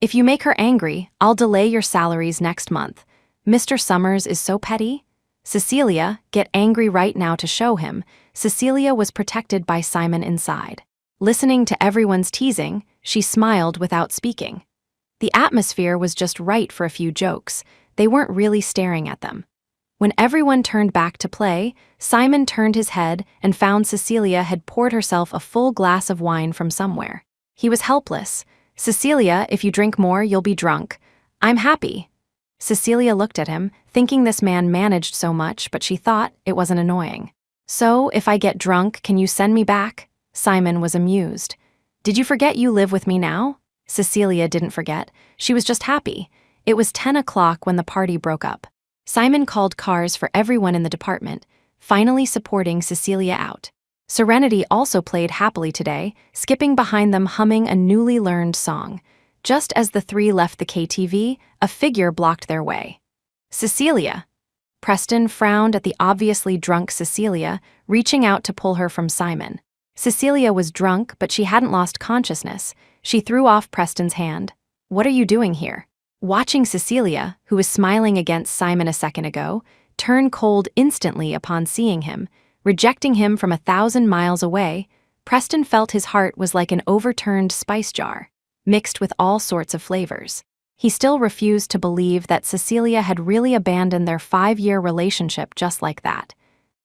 If you make her angry, I'll delay your salaries next month. Mr. Summers is so petty. Cecilia, get angry right now to show him. Cecilia was protected by Simon inside. Listening to everyone's teasing, she smiled without speaking. The atmosphere was just right for a few jokes. They weren't really staring at them. When everyone turned back to play, Simon turned his head and found Cecilia had poured herself a full glass of wine from somewhere. He was helpless. Cecilia, if you drink more, you'll be drunk. I'm happy. Cecilia looked at him, thinking this man managed so much, but she thought it wasn't annoying. So, if I get drunk, can you send me back? Simon was amused. Did you forget you live with me now? Cecilia didn't forget. She was just happy. It was 10 o'clock when the party broke up. Simon called cars for everyone in the department, finally supporting Cecilia out. Serenity also played happily today, skipping behind them humming a newly learned song. Just as the three left the KTV, a figure blocked their way. Cecilia. Preston frowned at the obviously drunk Cecilia, reaching out to pull her from Simon. Cecilia was drunk, but she hadn't lost consciousness. She threw off Preston's hand. What are you doing here? Watching Cecilia, who was smiling against Simon a second ago, turn cold instantly upon seeing him, rejecting him from 1,000 miles away, Preston felt his heart was like an overturned spice jar, mixed with all sorts of flavors. He still refused to believe that Cecilia had really abandoned their 5-year relationship just like that.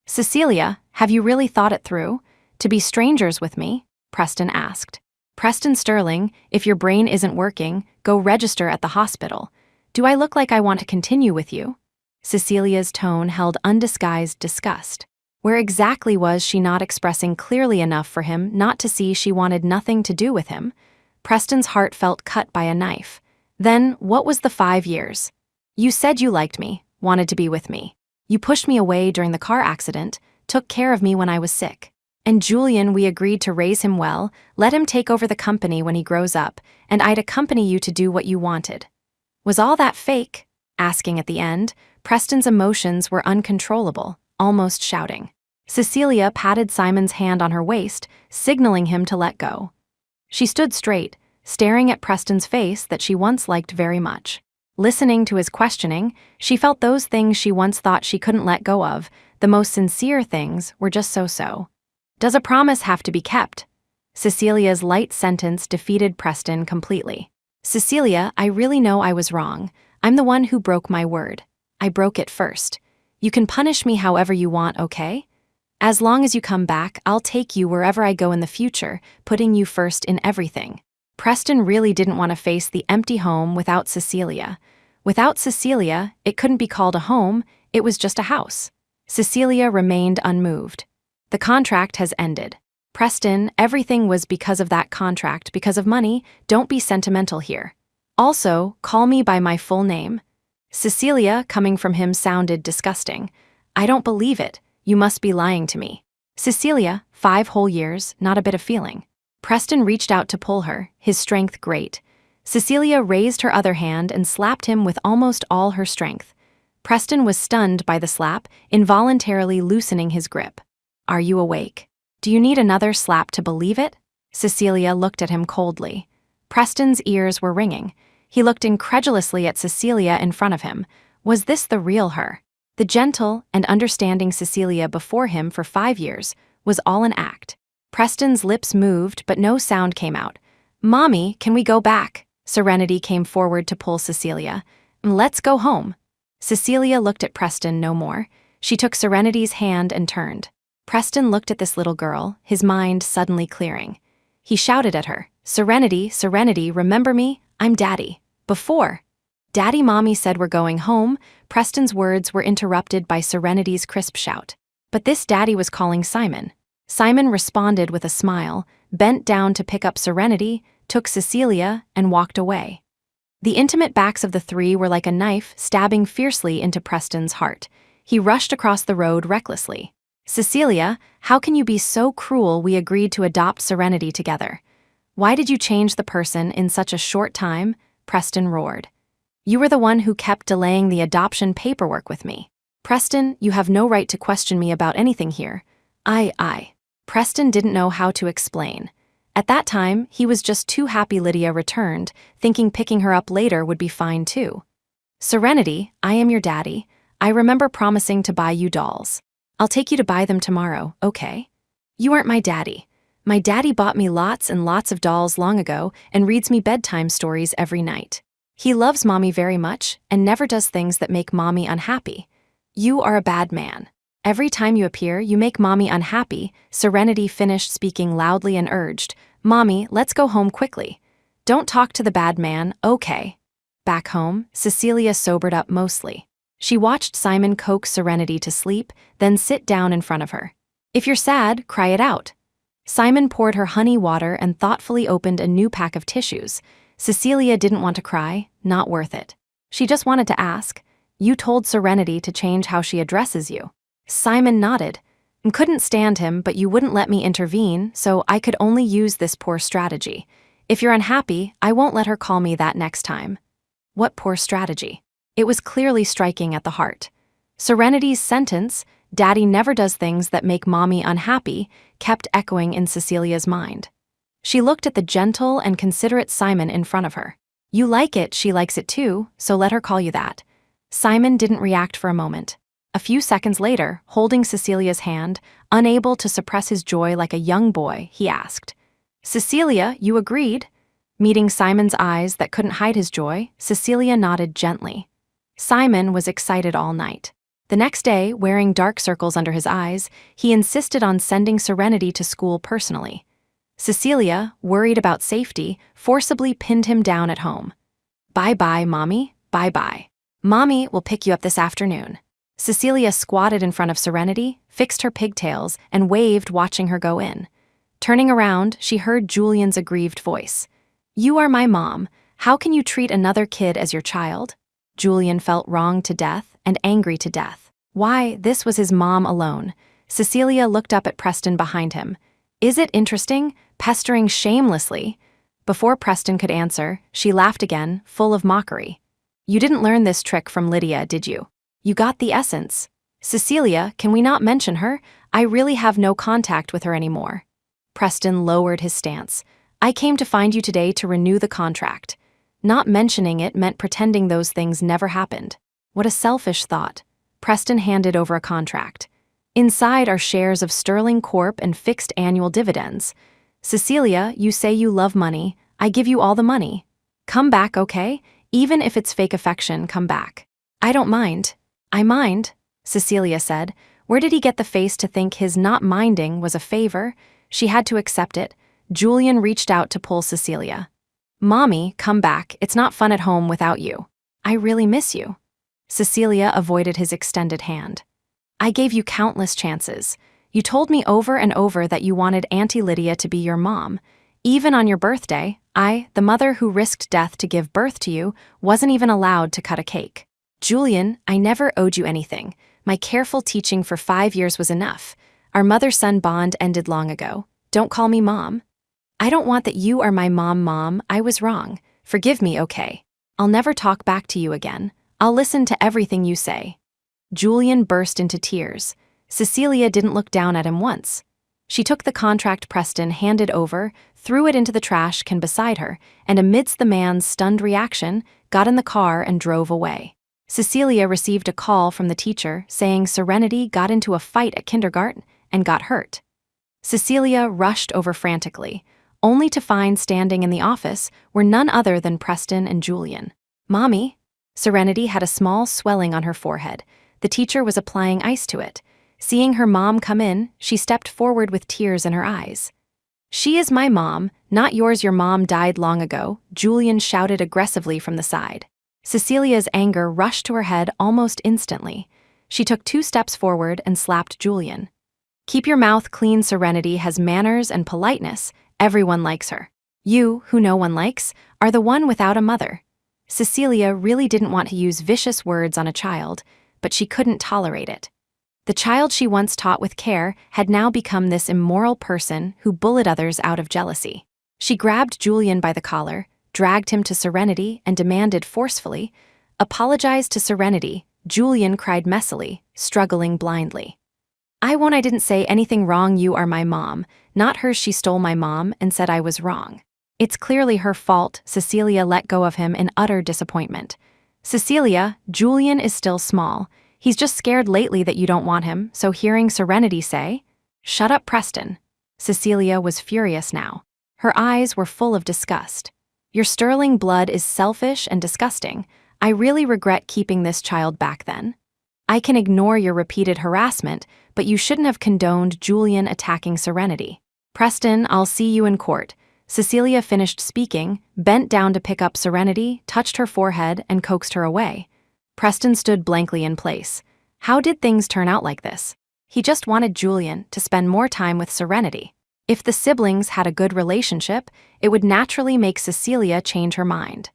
Cecilia, have you really thought it through? To be strangers with me? Preston asked. Preston Sterling, if your brain isn't working, go register at the hospital. Do I look like I want to continue with you? Cecilia's tone held undisguised disgust. Where exactly was she not expressing clearly enough for him not to see she wanted nothing to do with him? Preston's heart felt cut by a knife. Then, what was the 5 years? You said you liked me, wanted to be with me. You pushed me away during the car accident, took care of me when I was sick. And Julian, we agreed to raise him well, let him take over the company when he grows up, and I'd accompany you to do what you wanted. Was all that fake? Asking at the end, Preston's emotions were uncontrollable, almost shouting. Cecilia patted Simon's hand on her waist, signaling him to let go. She stood straight, staring at Preston's face that she once liked very much. Listening to his questioning, she felt those things she once thought she couldn't let go of, the most sincere things, were just so-so. Does a promise have to be kept? Cecilia's light sentence defeated Preston completely. Cecilia, I really know I was wrong. I'm the one who broke my word. I broke it first. You can punish me however you want, okay? As long as you come back, I'll take you wherever I go in the future, putting you first in everything. Preston really didn't want to face the empty home without Cecilia. Without Cecilia, it couldn't be called a home, it was just a house. Cecilia remained unmoved. The contract has ended. Preston, everything was because of that contract, because of money. Don't be sentimental here. Also, call me by my full name. Cecilia, coming from him, sounded disgusting. I don't believe it. You must be lying to me. Cecilia, 5 whole years, not a bit of feeling. Preston reached out to pull her, his strength great. Cecilia raised her other hand and slapped him with almost all her strength. Preston was stunned by the slap, involuntarily loosening his grip. Are you awake? Do you need another slap to believe it? Cecilia looked at him coldly. Preston's ears were ringing. He looked incredulously at Cecilia in front of him. Was this the real her? The gentle and understanding Cecilia before him for 5 years was all an act. Preston's lips moved, but no sound came out. Mommy, can we go back? Serenity came forward to pull Cecilia. Let's go home. Cecilia looked at Preston no more. She took Serenity's hand and turned. Preston looked at this little girl, his mind suddenly clearing. He shouted at her, Serenity, Serenity, remember me? I'm Daddy. Before. Daddy, Mommy said we're going home. Preston's words were interrupted by Serenity's crisp shout. But this Daddy was calling Simon. Simon responded with a smile, bent down to pick up Serenity, took Cecilia, and walked away. The intimate backs of the three were like a knife stabbing fiercely into Preston's heart. He rushed across the road recklessly. Cecilia, how can you be so cruel? We agreed to adopt Serenity together. Why did you change the person in such a short time? Preston roared. You were the one who kept delaying the adoption paperwork with me. Preston, you have no right to question me about anything here. I. Preston didn't know how to explain. At that time, he was just too happy Lydia returned, thinking picking her up later would be fine too. Serenity, I am your daddy. I remember promising to buy you dolls. I'll take you to buy them tomorrow, okay? You aren't my daddy. My daddy bought me lots and lots of dolls long ago and reads me bedtime stories every night. He loves mommy very much and never does things that make mommy unhappy. You are a bad man. Every time you appear, you make mommy unhappy. Serenity finished speaking loudly and urged, Mommy, let's go home quickly. Don't talk to the bad man, okay? Back home, Cecilia sobered up mostly. She watched Simon coax Serenity to sleep, then sit down in front of her. If you're sad, cry it out. Simon poured her honey water and thoughtfully opened a new pack of tissues. Cecilia didn't want to cry, not worth it. She just wanted to ask, you told Serenity to change how she addresses you. Simon nodded. Couldn't stand him, but you wouldn't let me intervene, so I could only use this poor strategy. If you're unhappy, I won't let her call me that next time. What poor strategy? It was clearly striking at the heart. Serenity's sentence, Daddy never does things that make mommy unhappy, kept echoing in Cecilia's mind. She looked at the gentle and considerate Simon in front of her. You like it, she likes it too, so let her call you that. Simon didn't react for a moment. A few seconds later, holding Cecilia's hand, unable to suppress his joy like a young boy, he asked, Cecilia, you agreed? Meeting Simon's eyes that couldn't hide his joy, Cecilia nodded gently. Simon was excited all night. The next day, wearing dark circles under his eyes, he insisted on sending Serenity to school personally. Cecilia, worried about safety, forcibly pinned him down at home. Bye-bye, Mommy, bye-bye. Mommy will pick you up this afternoon. Cecilia squatted in front of Serenity, fixed her pigtails, and waved, watching her go in. Turning around, she heard Julian's aggrieved voice. You are my mom. How can you treat another kid as your child? Julian felt wronged to death and angry to death. Why, this was his mom alone. Cecilia looked up at Preston behind him. Is it interesting? Pestering shamelessly. Before Preston could answer, she laughed again, full of mockery. You didn't learn this trick from Lydia, did you? You got the essence. Cecilia, can we not mention her? I really have no contact with her anymore. Preston lowered his stance. I came to find you today to renew the contract. Not mentioning it meant pretending those things never happened. What a selfish thought. Preston handed over a contract. Inside are shares of Sterling Corp and fixed annual dividends. Cecilia, you say you love money. I give you all the money. Come back, okay? Even if it's fake affection, come back. I don't mind. I mind, Cecilia said. Where did he get the face to think his not minding was a favor? She had to accept it. Julian reached out to pull Cecilia. Mommy, come back. It's not fun at home without you. I really miss you. Cecilia avoided his extended hand. I gave you countless chances. You told me over and over that you wanted Auntie Lydia to be your mom. Even on your birthday, I, the mother who risked death to give birth to you, wasn't even allowed to cut a cake. Julian, I never owed you anything. My careful teaching for 5 years was enough. Our mother-son bond ended long ago. Don't call me Mom. I don't want that you are my mom, Mom. I was wrong. Forgive me, okay? I'll never talk back to you again. I'll listen to everything you say. Julian burst into tears. Cecilia didn't look down at him once. She took the contract Preston handed over, threw it into the trash can beside her, and amidst the man's stunned reaction, got in the car and drove away. Cecilia received a call from the teacher saying Serenity got into a fight at kindergarten and got hurt. Cecilia rushed over frantically, only to find standing in the office were none other than Preston and Julian. Mommy? Serenity had a small swelling on her forehead. The teacher was applying ice to it. Seeing her mom come in, she stepped forward with tears in her eyes. She is my mom, not yours. Your mom died long ago, Julian shouted aggressively from the side. Cecilia's anger rushed to her head almost instantly. She took 2 steps forward and slapped Julian. Keep your mouth clean. Serenity has manners and politeness. Everyone likes her. You, who no one likes, are the one without a mother. Cecilia really didn't want to use vicious words on a child, but she couldn't tolerate it. The child she once taught with care had now become this immoral person who bullied others out of jealousy. She grabbed Julian by the collar, dragged him to Serenity, and demanded forcefully, Apologize to Serenity, Julian cried messily, struggling blindly. I didn't say anything wrong, you are my mom, not her. She stole my mom and said I was wrong. It's clearly her fault. Cecilia let go of him in utter disappointment. Cecilia, Julian is still small. He's just scared lately that you don't want him, so hearing Serenity say, "Shut up, Preston." Cecilia was furious now. Her eyes were full of disgust. Your sterling blood is selfish and disgusting. I really regret keeping this child back then. I can ignore your repeated harassment, but you shouldn't have condoned Julian attacking Serenity. Preston, I'll see you in court. Cecilia finished speaking, bent down to pick up Serenity, touched her forehead, and coaxed her away. Preston stood blankly in place. How did things turn out like this? He just wanted Julian to spend more time with Serenity. If the siblings had a good relationship, it would naturally make Cecilia change her mind.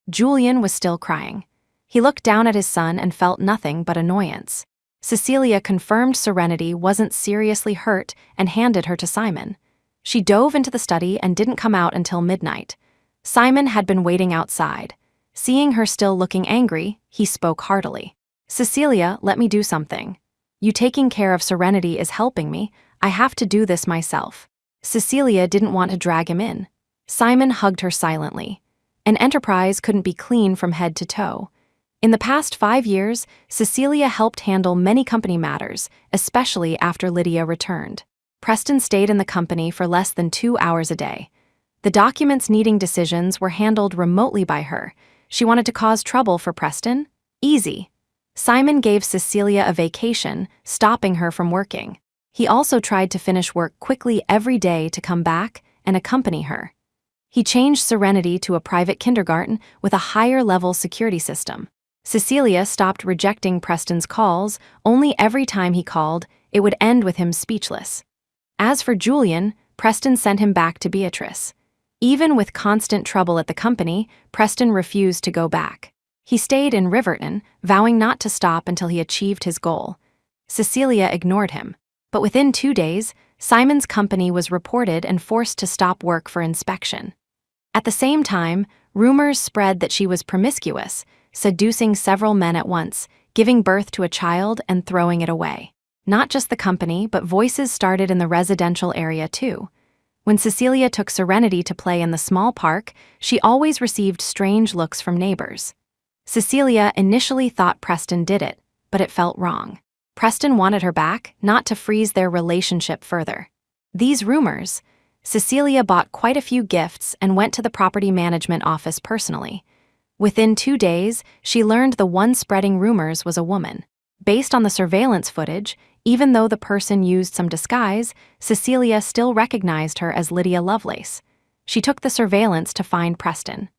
Julian was still crying. He looked down at his son and felt nothing but annoyance. Cecilia confirmed Serenity wasn't seriously hurt and handed her to Simon. She dove into the study and didn't come out until midnight. Simon had been waiting outside. Seeing her still looking angry, he spoke heartily. Cecilia, let me do something. You taking care of Serenity is helping me. I have to do this myself. Cecilia didn't want to drag him in. Simon hugged her silently. An enterprise couldn't be clean from head to toe. In the past 5 years, Cecilia helped handle many company matters, especially after Lydia returned. Preston stayed in the company for less than 2 hours a day. The documents needing decisions were handled remotely by her. She wanted to cause trouble for Preston? Easy. Simon gave Cecilia a vacation, stopping her from working. He also tried to finish work quickly every day to come back and accompany her. He changed Serenity to a private kindergarten with a higher-level security system. Cecilia stopped rejecting Preston's calls. Only every time he called, it would end with him speechless. As for Julian, Preston sent him back to Beatrice. Even with constant trouble at the company, Preston refused to go back. He stayed in Riverton, vowing not to stop until he achieved his goal. Cecilia ignored him. But within 2 days, Simon's company was reported and forced to stop work for inspection. At the same time, rumors spread that she was promiscuous, seducing several men at once, giving birth to a child and throwing it away. Not just the company, but voices started in the residential area too. When Cecilia took Serenity to play in the small park, she always received strange looks from neighbors. Cecilia initially thought Preston did it, but it felt wrong. Preston wanted her back, not to freeze their relationship further. These rumors, Cecilia bought quite a few gifts and went to the property management office personally. Within 2 days, she learned the one spreading rumors was a woman. Based on the surveillance footage, even though the person used some disguise, Cecilia still recognized her as Lydia Lovelace. She took the surveillance to find Preston.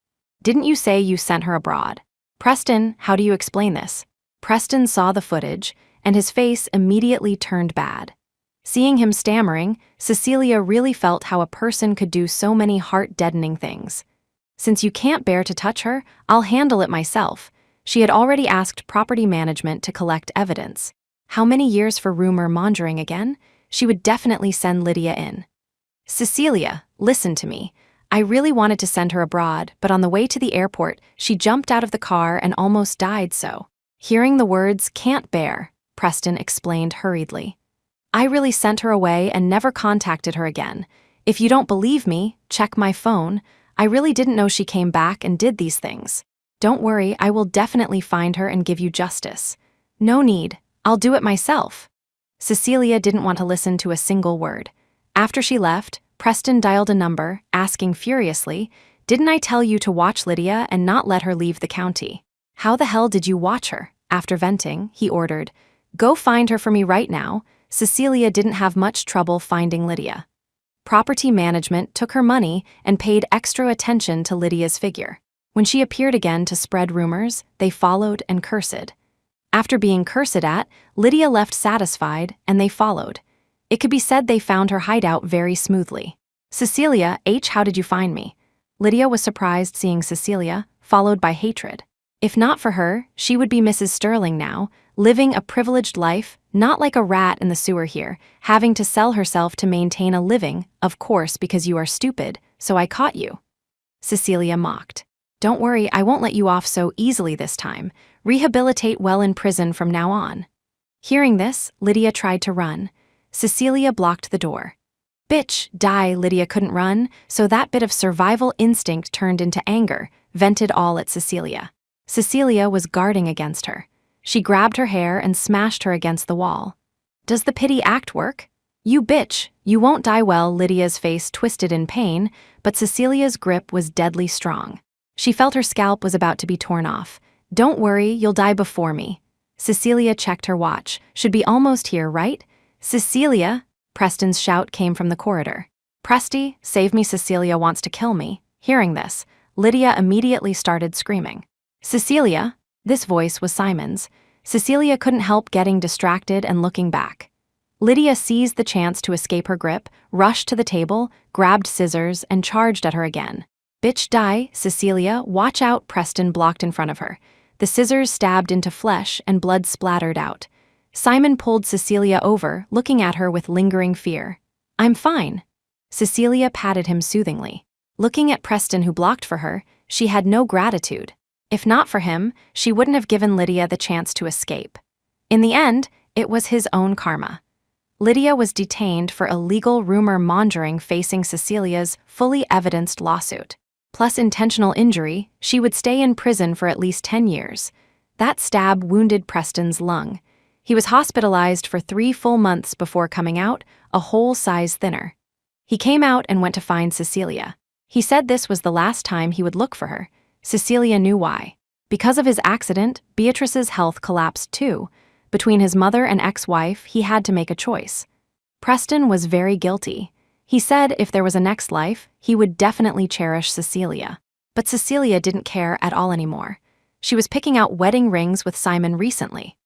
Didn't you say you sent her abroad? Preston, how do you explain this? Preston saw the footage, and his face immediately turned bad. Seeing him stammering, Cecilia really felt how a person could do so many heart-deadening things. Since you can't bear to touch her, I'll handle it myself. She had already asked property management to collect evidence. How many years for rumor mongering again? She would definitely send Lydia in. Cecilia, listen to me. I really wanted to send her abroad, but on the way to the airport, she jumped out of the car and almost died so. Hearing the words "can't bear," Preston explained hurriedly. I really sent her away and never contacted her again. If you don't believe me, check my phone. I really didn't know she came back and did these things. Don't worry, I will definitely find her and give you justice. No need, I'll do it myself. Cecilia didn't want to listen to a single word. After she left, Preston dialed a number, asking furiously, "Didn't I tell you to watch Lydia and not let her leave the county? How the hell did you watch her?" After venting, he ordered, "Go find her for me right now." Cecilia didn't have much trouble finding Lydia. Property management took her money and paid extra attention to Lydia's figure. When she appeared again to spread rumors, they followed and cursed. After being cursed at, Lydia left satisfied, and they followed. It could be said they found her hideout very smoothly. Cecilia, how did you find me? Lydia was surprised seeing Cecilia, followed by hatred. If not for her, she would be Mrs. Sterling now, living a privileged life, not like a rat in the sewer here, having to sell herself to maintain a living, of course because you are stupid, so I caught you. Cecilia mocked. Don't worry, I won't let you off so easily this time. Rehabilitate well in prison from now on. Hearing this, Lydia tried to run. Cecilia blocked the door. Bitch, die, Lydia couldn't run, so that bit of survival instinct turned into anger, vented all at Cecilia. Cecilia was guarding against her. She grabbed her hair and smashed her against the wall. Does the pity act work? You bitch, you won't die well, Lydia's face twisted in pain, but Cecilia's grip was deadly strong. She felt her scalp was about to be torn off. Don't worry, you'll die before me. Cecilia checked her watch. Should be almost here, right? Cecilia! Preston's shout came from the corridor. Presty, save me, Cecilia wants to kill me. Hearing this, Lydia immediately started screaming. Cecilia! This voice was Simon's. Cecilia couldn't help getting distracted and looking back. Lydia seized the chance to escape her grip, rushed to the table, grabbed scissors, and charged at her again. Bitch die, Cecilia, watch out, Preston blocked in front of her. The scissors stabbed into flesh and blood splattered out. Simon pulled Cecilia over, looking at her with lingering fear. I'm fine. Cecilia patted him soothingly. Looking at Preston, who blocked for her, she had no gratitude. If not for him, she wouldn't have given Lydia the chance to escape. In the end, it was his own karma. Lydia was detained for illegal rumor mongering, facing Cecilia's fully evidenced lawsuit. Plus intentional injury, she would stay in prison for at least 10 years. That stab wounded Preston's lung. He was hospitalized for 3 full months before coming out, a whole size thinner. He came out and went to find Cecilia. He said this was the last time he would look for her. Cecilia knew why. Because of his accident, Beatrice's health collapsed too. Between his mother and ex-wife, he had to make a choice. Preston was very guilty. He said if there was a next life, he would definitely cherish Cecilia. But Cecilia didn't care at all anymore. She was picking out wedding rings with Simon recently.